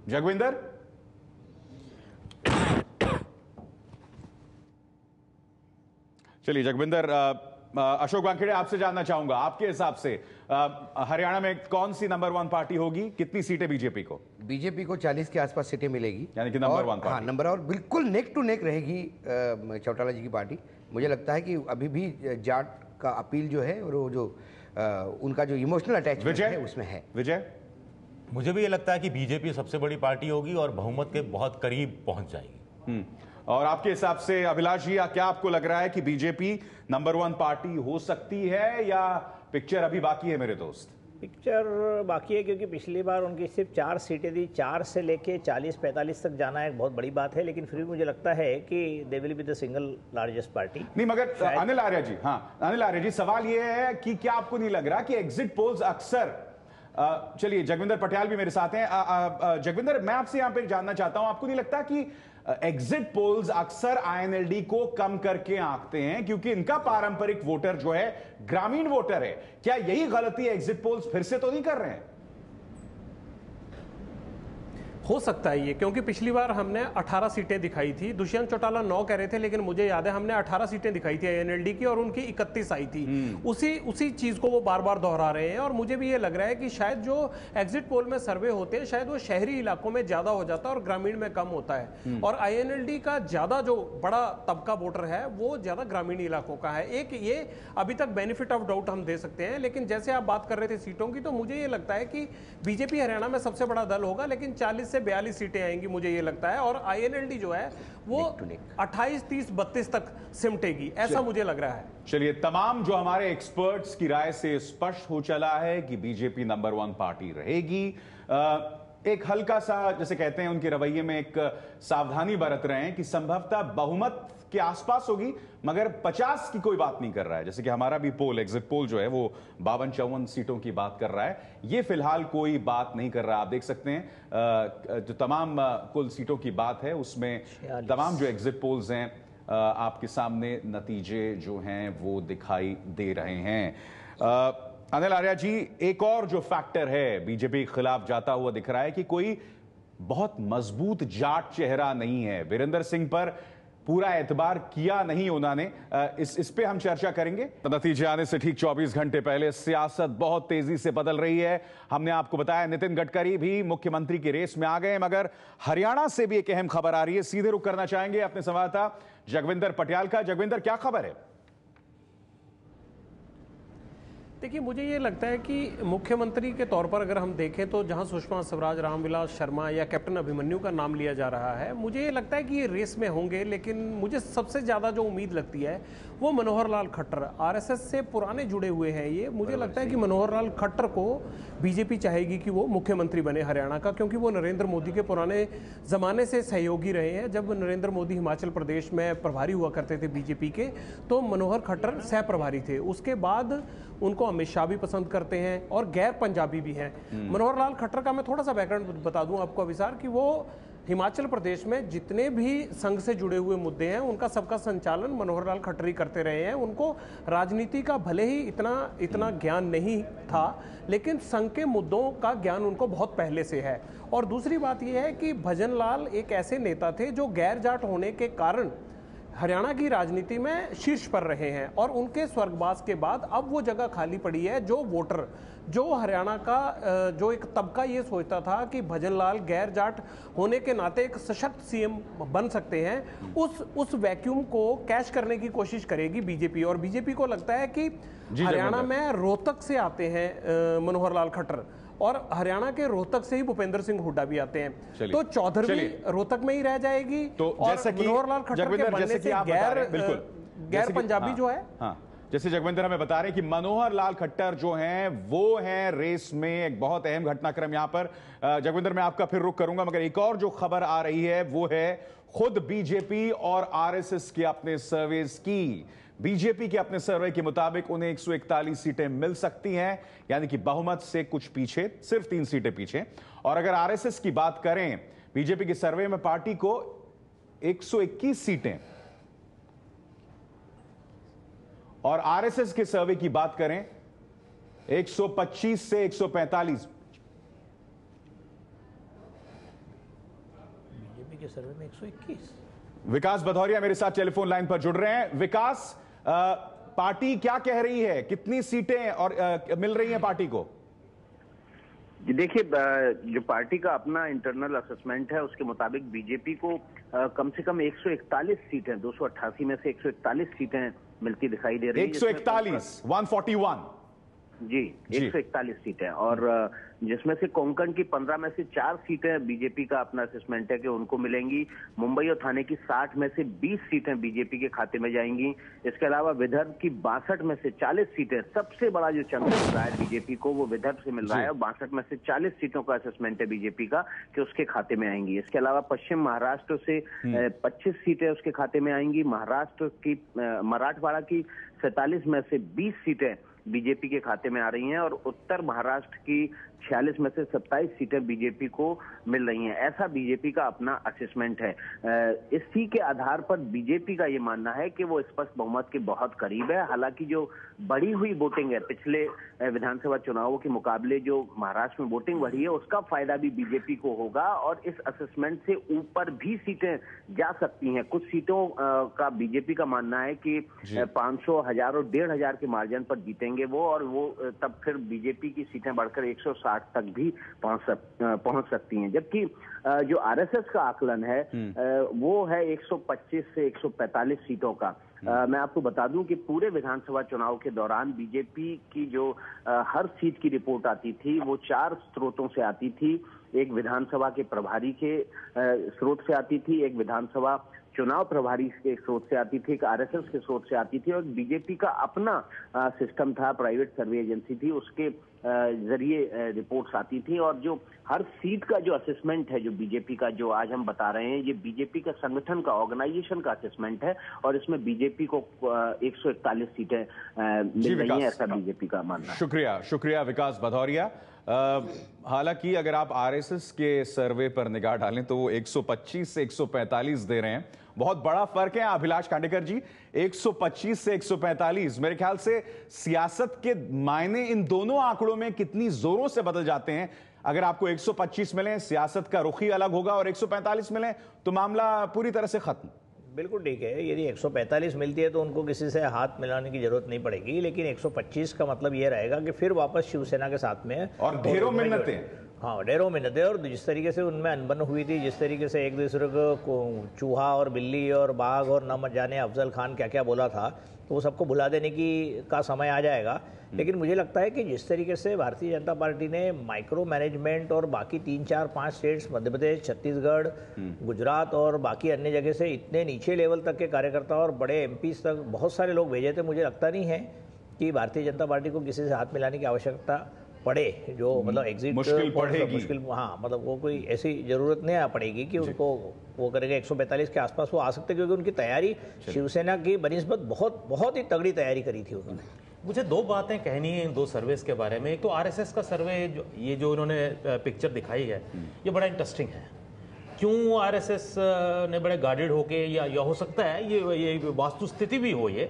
जगविंदर, चलिए जगविंदर, अशोक वानखेड़े आपसे जानना चाहूंगा, आपके हिसाब से हरियाणा में कौन सी नंबर 1 पार्टी होगी, कितनी सीटें बीजेपी को? बीजेपी को 40 के आसपास सीटें मिलेगी, यानी कि नंबर 1 पार्टी। हाँ, नंबर और बिल्कुल नेक टू नेक रहेगी चौटाला जी की पार्टी। मुझे लगता है कि अभी भी जाट का अपील जो है और वो जो उनका जो इमोशनल अटैचमेंट है उसमें है। विजय, मुझे भी ये लगता है कि बीजेपी सबसे बड़ी पार्टी होगी और बहुमत के बहुत करीब पहुंच जाएगी। और आपके हिसाब से अभिलाष जी, क्या आपको लग रहा है कि बीजेपी नंबर 1 पार्टी हो सकती है या पिक्चर अभी बाकी है मेरे दोस्त? पिक्चर बाकी है क्योंकि पिछली बार उनकी सिर्फ 4 सीटें दी, 4 से लेके 40-45 तक जाना एक बहुत बड़ी बात है, लेकिन फिर भी मुझे लगता है कि they will be the single largest party. नहीं, मगर अनिल आर्य जी, हाँ अनिल आर्य जी, सवाल यह है कि क्या आपको नहीं लग रहा कि एग्जिट पोल्स अक्सर, चलिए जगविंदर पटियाल भी मेरे साथ हैं, जगविंदर मैं आपसे यहां पे जानना चाहता हूं, आपको नहीं लगता कि एग्जिट पोल्स अक्सर आईएनएलडी को कम करके आंकते हैं क्योंकि इनका पारंपरिक वोटर जो है ग्रामीण वोटर है? क्या यही गलती एग्जिट पोल्स फिर से तो नहीं कर रहे हैं? हो सकता है ये, क्योंकि पिछली बार हमने 18 सीटें दिखाई थी, दुष्यंत चौटाला 9 कह रहे थे, लेकिन मुझे याद है हमने 18 सीटें दिखाई थी आईएनएलडी की और उनकी 31 आई थी। उसी चीज को वो बार बार दोहरा रहे हैं और मुझे भी ये लग रहा है कि शायद जो एग्जिट पोल में सर्वे होते हैं शायद वो शहरी इलाकों में ज्यादा हो जाता है और ग्रामीण में कम होता है, और आईएनएलडी का ज्यादा जो बड़ा तबका वोटर है वो ज्यादा ग्रामीण इलाकों का है। एक ये अभी तक बेनिफिट ऑफ डाउट हम दे सकते हैं, लेकिन जैसे आप बात कर रहे थे सीटों की, तो मुझे ये लगता है कि बीजेपी हरियाणा में सबसे बड़ा दल होगा, लेकिन 40 से 42 सीटें आएंगी मुझे ये लगता है, और आईएनएलडी जो है वो 28, 30, 32 तक सिमटेगी, ऐसा मुझे लग रहा है। चलिए, तमाम जो हमारे एक्सपर्ट्स की राय से स्पष्ट हो चला है कि बीजेपी नंबर 1 पार्टी रहेगी। एक हल्का सा, जैसे कहते हैं, उनके रवैये में एक सावधानी बरत रहे हैं कि संभवतः बहुमत के आसपास होगी, मगर 50 की कोई बात नहीं कर रहा है। जैसे कि हमारा भी पोल, एग्जिट पोल जो है वो 52-54 सीटों की बात कर रहा है, ये फिलहाल कोई बात नहीं कर रहा। आप देख सकते हैं जो तमाम कुल सीटों की बात है उसमें तमाम जो एग्जिट पोल्स हैं आपके सामने नतीजे जो हैं वो दिखाई दे रहे हैं। अनिल आर्य जी, एक और जो फैक्टर है बीजेपी के खिलाफ जाता हुआ दिख रहा है कि कोई बहुत मजबूत जाट चेहरा नहीं है। वीरेंद्र सिंह पर पूरा एतबार किया नहीं उन्होंने, इस पे हम चर्चा करेंगे। नतीजे आने से ठीक 24 घंटे पहले सियासत बहुत तेजी से बदल रही है। हमने आपको बताया नितिन गडकरी भी मुख्यमंत्री की रेस में आ गए, मगर हरियाणा से भी एक अहम खबर आ रही है। सीधे रुख करना चाहेंगे अपने संवाददाता जगविंदर पटियाल का। जगविंदर, क्या खबर है? देखिए, मुझे ये लगता है कि मुख्यमंत्री के तौर पर अगर हम देखें तो जहां सुषमा स्वराज, रामविलास शर्मा या कैप्टन अभिमन्यु का नाम लिया जा रहा है, मुझे ये लगता है कि ये रेस में होंगे, लेकिन मुझे सबसे ज़्यादा जो उम्मीद लगती है वो मनोहर लाल खट्टर, आरएसएस से पुराने जुड़े हुए हैं ये। मुझे लगता है कि मनोहर लाल खट्टर को बीजेपी चाहेगी कि वो मुख्यमंत्री बने हरियाणा का, क्योंकि वो नरेंद्र मोदी के पुराने ज़माने से सहयोगी रहे हैं। जब नरेंद्र मोदी हिमाचल प्रदेश में प्रभारी हुआ करते थे बीजेपी के, तो मनोहर खट्टर सह प्रभारी थे। उसके बाद उनको अमित शाह भी पसंद करते हैं और गैर पंजाबी भी हैं। मनोहर लाल खट्टर का मैं थोड़ा सा बैकग्राउंड बता दूं आपको अभिसार, कि वो हिमाचल प्रदेश में जितने भी संघ से जुड़े हुए मुद्दे हैं उनका सबका संचालन मनोहर लाल खट्टर ही करते रहे हैं। उनको राजनीति का भले ही इतना ज्ञान नहीं था, लेकिन संघ के मुद्दों का ज्ञान उनको बहुत पहले से है। और दूसरी बात यह है कि भजन लाल एक ऐसे नेता थे जो गैर जाट होने के कारण हरियाणा की राजनीति में शीर्ष पर रहे हैं, और उनके स्वर्गवास के बाद अब वो जगह खाली पड़ी है। जो वोटर, जो हरियाणा का जो एक तबका ये सोचता था कि भजन लाल गैर जाट होने के नाते एक सशक्त सीएम बन सकते हैं, उस वैक्यूम को कैश करने की कोशिश करेगी बीजेपी। और बीजेपी को लगता है कि हरियाणा में रोहतक से आते हैं मनोहर लाल खट्टर, और हरियाणा के रोहतक से ही भूपेंद्र सिंह हुड्डा भी आते हैं, तो चौधर भी रोहतक में ही रह जाएगी। तो और मनोहर लाल खट्टर के बनने से गैर पंजाबी जो है, हाँ, जैसे जगविंदर हमें बता रहे हैं कि मनोहर लाल खट्टर जो हैं वो हैं रेस में। एक बहुत अहम घटनाक्रम यहां पर, जगविंदर मैं आपका फिर रुख करूंगा, मगर एक और जो खबर आ रही है वो है खुद बीजेपी और आरएसएस के अपने सर्वेस की। बीजेपी के अपने सर्वे के मुताबिक उन्हें 141 सीटें मिल सकती हैं, यानी कि बहुमत से कुछ पीछे, सिर्फ 3 सीटें पीछे। और अगर आरएसएस की बात करें, बीजेपी के सर्वे में पार्टी को 121 सीटें, और आरएसएस के सर्वे की बात करें 125 से 145। सर्वे में 121। विकास भदौरिया मेरे साथ टेलीफोन लाइन पर जुड़ रहे हैं। विकास, पार्टी क्या कह रही है, कितनी सीटें और मिल रही हैं पार्टी को? देखिए, जो पार्टी का अपना इंटरनल असेसमेंट है उसके मुताबिक बीजेपी को कम से कम 141 सीटें, 288 में से 141 सीटें मिलती दिखाई दे रही है। 141, 141 जी, 141 सीटें, और जिसमें से कोंकण की 15 में से 4 सीटें बीजेपी का अपना असेसमेंट है कि उनको मिलेंगी। मुंबई और थाने की 60 में से 20 सीटें बीजेपी के खाते में जाएंगी। इसके अलावा विदर्भ की 62 में से 40 सीटें, सबसे बड़ा जो चंक मिल रहा है बीजेपी को वो विदर्भ से मिल रहा है, और 62 में से 40 सीटों का असेसमेंट है बीजेपी का कि उसके खाते में आएंगी। इसके अलावा पश्चिम महाराष्ट्र से 25 सीटें उसके खाते में आएंगी। महाराष्ट्र की मराठवाड़ा की 47 में से 20 सीटें बीजेपी के खाते में आ रही हैं, और उत्तर महाराष्ट्र की 46 में से 27 सीटें बीजेपी को मिल रही हैं। ऐसा बीजेपी का अपना असेसमेंट है। इसी के आधार पर बीजेपी का ये मानना है कि वो स्पष्ट बहुमत के बहुत करीब है। हालांकि जो बढ़ी हुई वोटिंग है, पिछले विधानसभा चुनावों के मुकाबले जो महाराष्ट्र में वोटिंग बढ़ी है, उसका फायदा भी बीजेपी को होगा, और इस असेसमेंट से ऊपर भी सीटें जा सकती हैं। कुछ सीटों का बीजेपी का मानना है कि 500, 1000 और 1500 के मार्जिन पर जीतेंगे वो, और वो तब फिर बीजेपी की सीटें बढ़कर 160 तक भी पहुंच सकती हैं। जबकि जो आरएसएस का आकलन है वो है 125 से 145 सीटों का। मैं आपको बता दूं कि पूरे विधानसभा चुनाव के दौरान बीजेपी की जो हर सीट की रिपोर्ट आती थी वो 4 स्रोतों से आती थी। एक विधानसभा के प्रभारी के स्रोत से आती थी, एक विधानसभा चुनाव प्रभारी के स्रोत से आती थी, एक आरएसएस के स्रोत से आती थी, और बीजेपी का अपना सिस्टम था, प्राइवेट सर्वे एजेंसी थी, उसके जरिए रिपोर्ट्स आती थी। और जो हर सीट का जो असेसमेंट है, जो बीजेपी का जो आज हम बता रहे हैं, ये बीजेपी का संगठन का, ऑर्गेनाइजेशन का असेसमेंट है, और इसमें बीजेपी को 141 सीटें मिल रही हैं, ऐसा बीजेपी का मानना है। शुक्रिया विकास भदौरिया। हालांकि अगर आप आरएसएस के सर्वे पर निगाह डालें तो वो 125 से 145 दे रहे हैं। बहुत बड़ा फर्क है अभिलाष कांडेकर जी, 125 से 145। मेरे ख्याल से सियासत के मायने इन दोनों आंकड़ों में कितनी जोरों से बदल जाते हैं। अगर आपको 125 मिले, सियासत का रुख ही अलग होगा, और 145 मिले तो मामला पूरी तरह से खत्म। बिल्कुल ठीक है। यदि 145 मिलती है तो उनको किसी से हाथ मिलाने की जरूरत नहीं पड़ेगी, लेकिन 125 का मतलब ये रहेगा कि फिर वापस शिवसेना के साथ में और ढेरों मिन्नतें। हाँ, ढेरों मिन्नतें, और जिस तरीके से उनमें अनबन हुई थी, जिस तरीके से एक दूसरे को चूहा और बिल्ली और बाघ और न जाने अफजल खान क्या क्या बोला था, तो वो सबको भुला देने का समय आ जाएगा। लेकिन मुझे लगता है कि जिस तरीके से भारतीय जनता पार्टी ने माइक्रो मैनेजमेंट और बाकी 3, 4, 5 स्टेट्स, मध्य प्रदेश, छत्तीसगढ़, गुजरात और बाकी अन्य जगह से इतने नीचे लेवल तक के कार्यकर्ता और बड़े एमपी तक बहुत सारे लोग भेजे थे, मुझे लगता नहीं है कि भारतीय जनता पार्टी को किसी से हाथ मिलाने की आवश्यकता पड़े। जो मतलब एग्जिट मुश्किल पड़ेगी, हाँ, मतलब वो कोई ऐसी जरूरत नहीं आ पड़ेगी कि उनको वो करेगा। 145 के आसपास वो आ सकते, क्योंकि उनकी तैयारी शिवसेना की बनिस्बत बहुत ही तगड़ी तैयारी करी थी उन्होंने। मुझे 2 बातें कहनी है इन 2 सर्वेस के बारे में। एक तो आरएसएस का सर्वे, जो उन्होंने पिक्चर दिखाई है, ये बड़ा इंटरेस्टिंग है। क्यों आरएसएस ने बड़े गार्डेड होके, या हो सकता है ये वास्तु स्थिति भी हो, ये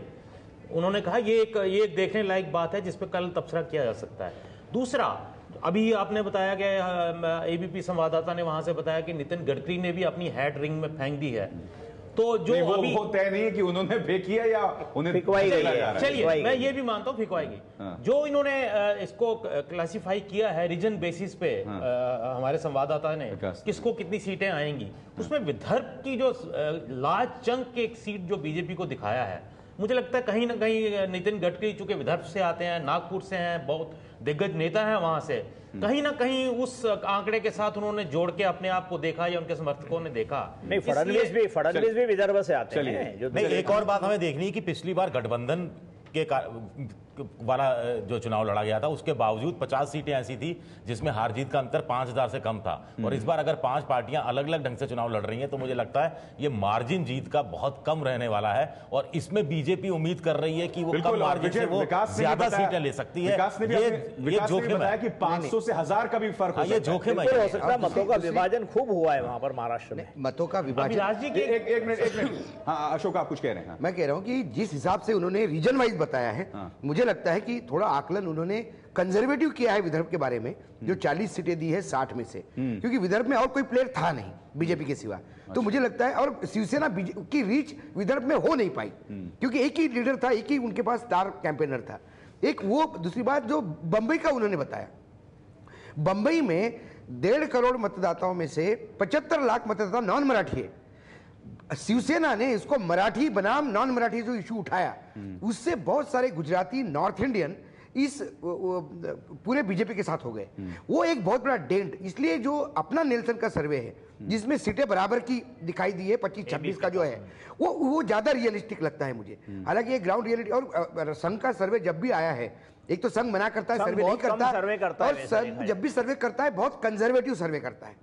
उन्होंने कहा ये एक देखने लायक बात है जिस पे कल तबसरा किया जा सकता है। दूसरा, अभी आपने बताया कि एबीपी संवाददाता ने वहां से बताया कि नितिन गडकरी ने भी अपनी हैट रिंग में फेंक दी है। तो जो अभी वो तय नहीं है कि उन्होंने फेंकी है या उन्हें फिकवाई गई है। चलिए, मैं ये भी मानता हूँ फिकवाई गई। जो इन्होंने इसको क्लासिफाई किया है रीजन बेसिस पे, हमारे संवाददाता ने किसको कितनी सीटें आएंगी, उसमें विदर्भ की जो लार्ज चंक एक सीट जो बीजेपी को दिखाया है, मुझे लगता है कहीं ना कहीं नितिन गडकरी चूंकि विदर्भ से आते हैं, नागपुर से हैं, बहुत दिग्गज नेता हैं वहां से, कहीं ना कहीं उस आंकड़े के साथ उन्होंने जोड़ के अपने आप को देखा या उनके समर्थकों ने देखा। नहीं, फडणवीस भी विदर्भ से आते हैं। नहीं, एक और बात हमें देखनी है कि पिछली बार गठबंधन के वाला जो चुनाव लड़ा गया था, उसके बावजूद 50 सीटें ऐसी थी जिसमें हार जीत का अंतर 5000 से कम था। और इस बार अगर 5 पार्टियां अलग अलग ढंग से चुनाव लड़ रही हैं तो मुझे लगता है ये मार्जिन जीत का बहुत कम रहने वाला है, और इसमें बीजेपी उम्मीद कर रही है कि वो कम मार्जिन से वो ज्यादा सीटें ले सकती है। ये जोखिम है कि 500 से 1000 का भी फर्क ये जोखिम है। हो सकता है मतों का विभाजन खूब हुआ है वहां पर महाराष्ट्र में। मतों का विभाजन, एक मिनट। हाँ, अशोक आप कुछ कह रहे हैं। मैं कह रहा हूं कि जिस हिसाब से उन्होंने रीजन वाइज बताया है, मुझे मुझे लगता है कि थोड़ा आकलन उन्होंने कंजर्वेटिव किया है विदर्भ के बारे में, जो 40 सीटें दी है 60 में से, क्योंकि विदर्भ में और कोई प्लेयर था नहीं बीजेपी के सिवा। तो मुझे लगता है, और शिवसेना की रीच विदर्भ में हो नहीं पाई, क्योंकि एक ही लीडर था, एक ही उनके पास स्टार कैंपेनर था। एक वो, दूसरी बात जो बंबई का उन्होंने बताया, बंबई में 1.5 करोड़ मतदाताओं में से 75 लाख मतदाता नॉन मराठी है। शिवसेना ने इसको मराठी बनाम नॉन मराठी जो इशू उठाया, उससे बहुत सारे गुजराती, नॉर्थ इंडियन इस पूरे बीजेपी के साथ हो गए। वो एक बहुत बड़ा डेंट, इसलिए जो अपना नेल्सन का सर्वे है जिसमें सीटें बराबर की दिखाई दी है, 25-26 का जो है, वो ज्यादा रियलिस्टिक लगता है मुझे। हालांकि ये ग्राउंड रियलिटी, और संघ का सर्वे जब भी आया है, एक तो संघ मना करता है, सर्वे नहीं करता, और जब भी सर्वे करता है बहुत कंजर्वेटिव सर्वे करता है।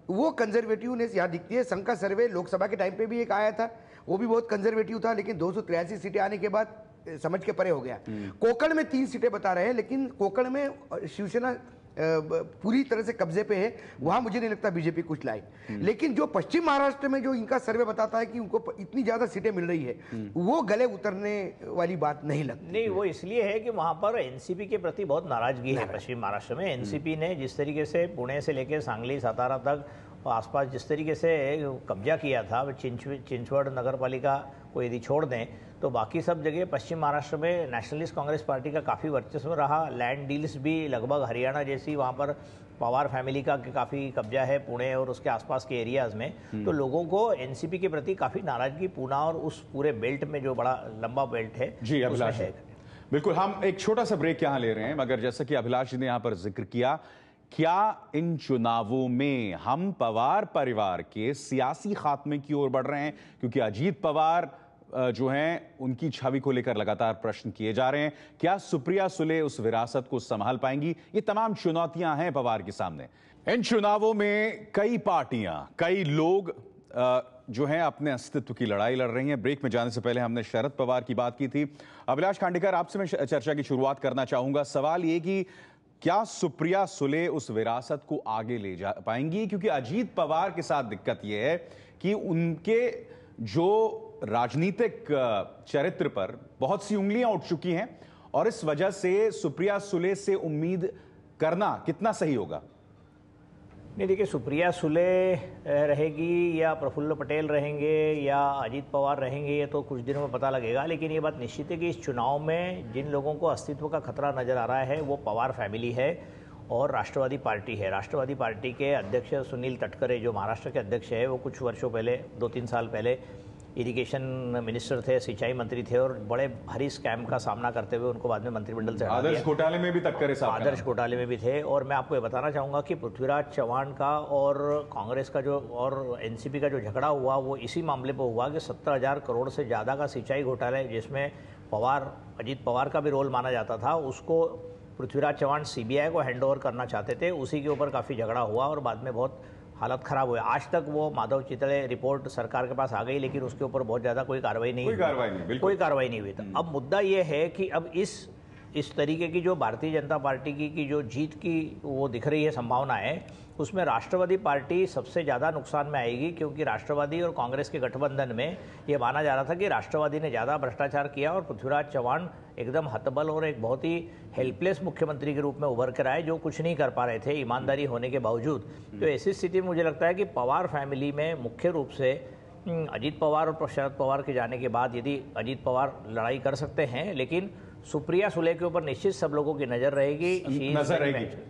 वो कंजर्वेटिवनेस यहाँ दिखती है। संघ का सर्वे लोकसभा के टाइम पे भी एक आया था, वो भी बहुत कंजर्वेटिव था, लेकिन 283 सीटें आने के बाद समझ के परे हो गया। कोंकण में 3 सीटें बता रहे हैं, लेकिन कोंकण में शिवसेना पूरी तरह से कब्जे पे है, वहां मुझे नहीं लगता बीजेपी कुछ लाई। लेकिन जो पश्चिम महाराष्ट्र में जो इनका सर्वे बताता है कि उनको इतनी ज्यादा सीटें मिल रही है, वो गले उतरने वाली बात नहीं लगती। नहीं, वो इसलिए है कि वहां पर एनसीपी के प्रति बहुत नाराजगी है। पश्चिम महाराष्ट्र में एनसीपी ने जिस तरीके से पुणे से लेकर सांगली, सातारा तक आसपास जिस तरीके से कब्जा किया था, चिंचवड़ नगर पालिका को यदि छोड़ दें तो बाकी सब जगह पश्चिम महाराष्ट्र में नेशनलिस्ट कांग्रेस पार्टी का काफ़ी वर्चस्व रहा। लैंड डील्स भी लगभग हरियाणा जैसी वहाँ पर पवार फैमिली का काफ़ी कब्जा है पुणे और उसके आसपास के एरियाज़ में। तो लोगों को एनसीपी के प्रति काफ़ी नाराजगी पूना और उस पूरे बेल्ट में जो बड़ा लंबा बेल्ट है जी अभिलाष है। बिल्कुल, हम एक छोटा सा ब्रेक यहाँ ले रहे हैं, मगर जैसा कि अभिलाष जी ने यहाँ पर जिक्र किया, क्या इन चुनावों में हम पवार परिवार के सियासी खात्मे की ओर बढ़ रहे हैं? क्योंकि अजीत पवार जो हैं उनकी छवि को लेकर लगातार प्रश्न किए जा रहे हैं। क्या सुप्रिया सुले उस विरासत को संभाल पाएंगी? ये तमाम चुनौतियां हैं पवार के सामने। इन चुनावों में कई पार्टियां, कई लोग जो हैं अपने अस्तित्व की लड़ाई लड़ रही हैं। ब्रेक में जाने से पहले हमने शरद पवार की बात की थी। अभिलाष खांडेकर, आपसे मैं चर्चा की शुरुआत करना चाहूंगा। सवाल ये कि क्या सुप्रिया सुले उस विरासत को आगे ले जा पाएंगी? क्योंकि अजीत पवार के साथ दिक्कत यह है कि उनके जो राजनीतिक चरित्र पर बहुत सी उंगलियां उठ चुकी हैं, और इस वजह से सुप्रिया सुले से उम्मीद करना कितना सही होगा? नहीं, देखिए, सुप्रिया सुले रहेगी या प्रफुल्ल पटेल रहेंगे या अजीत पवार रहेंगे, ये तो कुछ दिनों में पता लगेगा। लेकिन ये बात निश्चित है कि इस चुनाव में जिन लोगों को अस्तित्व का खतरा नजर आ रहा है वो पवार फैमिली है और राष्ट्रवादी पार्टी है। राष्ट्रवादी पार्टी के अध्यक्ष सुनील तटकरे, जो महाराष्ट्र के अध्यक्ष है, वो कुछ वर्षों पहले, 2-3 साल पहले इरिगेशन मिनिस्टर थे, सिंचाई मंत्री थे, और बड़े भारी स्कैम का सामना करते हुए उनको बाद में मंत्रिमंडल से हटा दिया। आदर्श घोटाले में भी तटकरे साहब, आदर्श घोटाले में भी थे। और मैं आपको ये बताना चाहूँगा कि पृथ्वीराज चव्हाण का और कांग्रेस का जो और एनसीपी का जो झगड़ा हुआ, वो इसी मामले पर हुआ कि 17,000 करोड़ से ज़्यादा का सिंचाई घोटाला, जिसमें अजीत पवार का भी रोल माना जाता था, उसको पृथ्वीराज चव्हाण सीबीआई को हैंड ओवर करना चाहते थे। उसी के ऊपर काफ़ी झगड़ा हुआ और बाद में बहुत हालत खराब हुई। आज तक वो माधव चितले रिपोर्ट सरकार के पास आ गई, लेकिन उसके ऊपर बहुत ज़्यादा कोई कार्रवाई नहीं हुई। तो अब मुद्दा ये है कि अब इस तरीके की जो भारतीय जनता पार्टी की जो जीत की वो दिख रही है संभावनाएं, उसमें राष्ट्रवादी पार्टी सबसे ज़्यादा नुकसान में आएगी, क्योंकि राष्ट्रवादी और कांग्रेस के गठबंधन में ये माना जा रहा था कि राष्ट्रवादी ने ज़्यादा भ्रष्टाचार किया और पृथ्वीराज चव्हाण एकदम हतबल और एक बहुत ही हेल्पलेस मुख्यमंत्री के रूप में उभर कर आए, जो कुछ नहीं कर पा रहे थे ईमानदारी होने के बावजूद। तो ऐसी स्थिति में मुझे लगता है कि पवार फैमिली में मुख्य रूप से अजीत पवार और शरद पवार के जाने के बाद यदि अजीत पवार लड़ाई कर सकते हैं, लेकिन सुप्रिया सुले के ऊपर निश्चित सब लोगों की नजर रहेगी।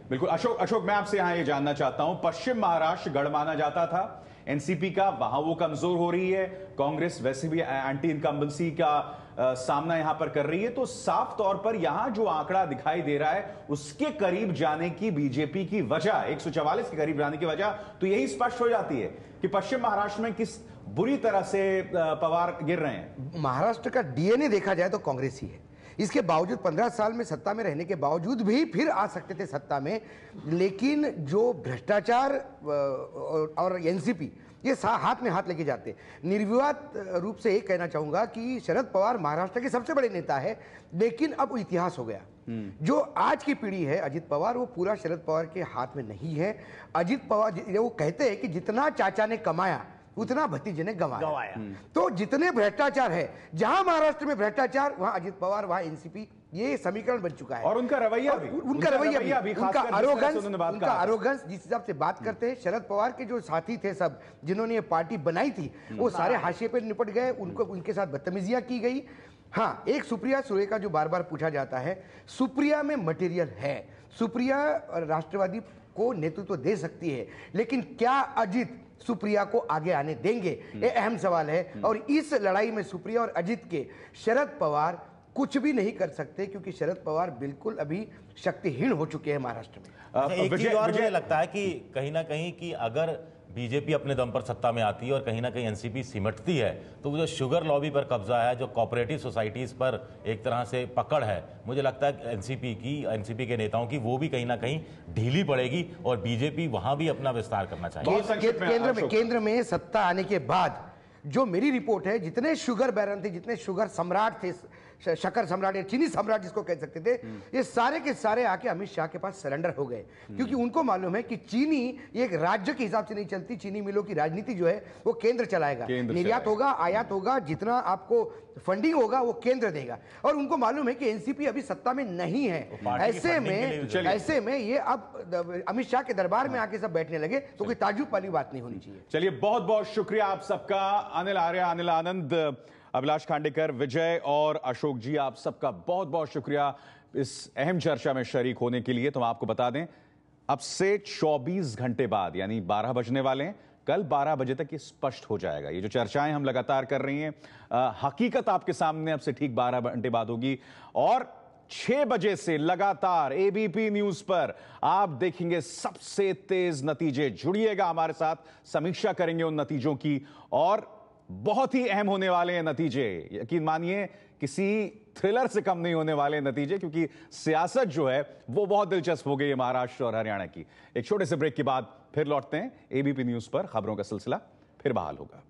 बिल्कुल। अशोक, मैं आपसे यहाँ ये जानना चाहता हूं, पश्चिम महाराष्ट्र गढ़ माना जाता था एनसीपी का, वहां वो कमजोर हो रही है, कांग्रेस वैसे भी एंटी इनकम्बेंसी का सामना यहां पर कर रही है, तो साफ तौर पर यहां जो आंकड़ा दिखाई दे रहा है उसके करीब जाने की बीजेपी की वजह, 144 के करीब जाने की वजह तो यही स्पष्ट हो जाती है कि पश्चिम महाराष्ट्र में किस बुरी तरह से पवार गिर रहे हैं। महाराष्ट्र का डीएनए देखा जाए तो कांग्रेस ही है। इसके बावजूद 15 साल में सत्ता में रहने के बावजूद भी फिर आ सकते थे सत्ता में, लेकिन जो भ्रष्टाचार और एनसीपी ये हाथ में हाथ लेके जाते। निर्विवाद रूप से ये कहना चाहूंगा कि शरद पवार महाराष्ट्र के सबसे बड़े नेता है, लेकिन अब इतिहास हो गया। जो आज की पीढ़ी है अजीत पवार, वो पूरा शरद पवार के हाथ में नहीं है। अजीत पवार, वो कहते हैं कि जितना चाचा ने कमाया उतना भतीजे ने गंवाया। तो जितने भ्रष्टाचार है, जहां महाराष्ट्र में भ्रष्टाचार, वहां अजीत पवार, वहां एनसीपी ये समीकरण बन चुका है। और उनका रवैया भी, उनका रवैया भी, उनका अरोगेंस, जिस हिसाब से बात करते हैं। शरद पवार के जो साथी थे सब, जिन्होंने ये पार्टी बनाई थी, वो सारे हाशिए पे निपट गए, उनको उनके साथ बदतमीजियां की गई। हाँ, एक सुप्रिया सुले का जो बार बार पूछा जाता है, सुप्रिया में मटेरियल है, सुप्रिया राष्ट्रवादी को नेतृत्व दे सकती है, लेकिन क्या अजित सुप्रिया को आगे आने देंगे, ये अहम सवाल है। और इस लड़ाई में सुप्रिया और अजित के शरद पवार कुछ भी नहीं कर सकते, क्योंकि शरद पवार बिल्कुल अभी शक्तिहीन हो चुके हैं महाराष्ट्र में। एक चीज और मुझे लगता है कि कहीं ना कहीं कि अगर बीजेपी अपने दम पर सत्ता में आती है और कहीं ना कहीं एनसीपी सिमटती है, तो वो जो शुगर लॉबी पर कब्जा है, जो कोऑपरेटिव सोसाइटीज पर एक तरह से पकड़ है, मुझे लगता है एनसीपी के नेताओं की वो भी कहीं ना कहीं ढीली पड़ेगी और बीजेपी वहां भी अपना विस्तार करना चाहिए। केंद्र में सत्ता आने के बाद जो मेरी रिपोर्ट है, जितने शुगर बैरन थे, जितने शुगर सम्राट थे, शक्कर सम्राट या चीनी सम्राट जिसको कह सकते थे, ये सारे के सारे आके अमित शाह के पास सरेंडर हो गए, क्योंकि उनको मालूम है कि चीनी एक राज्य के हिसाब से नहीं चलती। चीनी मिलों की राजनीति जो है वो केंद्र चलाएगा, निर्यात होगा, आयात होगा, जितना आपको फंडिंग होगा वो केंद्र देगा। और उनको मालूम है कि एनसीपी अभी सत्ता में नहीं है, ऐसे में ये अब अमित शाह के दरबार में आके सब बैठने लगे, तो कोई ताज्जुब वाली बात नहीं होनी चाहिए। चलिए, बहुत बहुत शुक्रिया आप सबका। अनिल आर्य, अनिल आनंद, अभिलाष खांडेकर, विजय और अशोक जी, आप सबका बहुत बहुत शुक्रिया इस अहम चर्चा में शरीक होने के लिए। तो हम आपको बता दें, अब से 24 घंटे बाद, यानी 12 बजने वाले हैं, कल 12 बजे तक ये स्पष्ट हो जाएगा। ये जो चर्चाएं हम लगातार कर रही हैं, हकीकत आपके सामने अब से ठीक 12 घंटे बाद होगी। और 6 बजे से लगातार एबीपी न्यूज पर आप देखेंगे सबसे तेज नतीजे। जुड़िएगा हमारे साथ, समीक्षा करेंगे उन नतीजों की, और बहुत ही अहम होने वाले हैं नतीजे। यकीन मानिए, किसी थ्रिलर से कम नहीं होने वाले नतीजे, क्योंकि सियासत जो है वो बहुत दिलचस्प हो गई है महाराष्ट्र और हरियाणा की। एक छोटे से ब्रेक के बाद फिर लौटते हैं। एबीपी न्यूज पर खबरों का सिलसिला फिर बहाल होगा।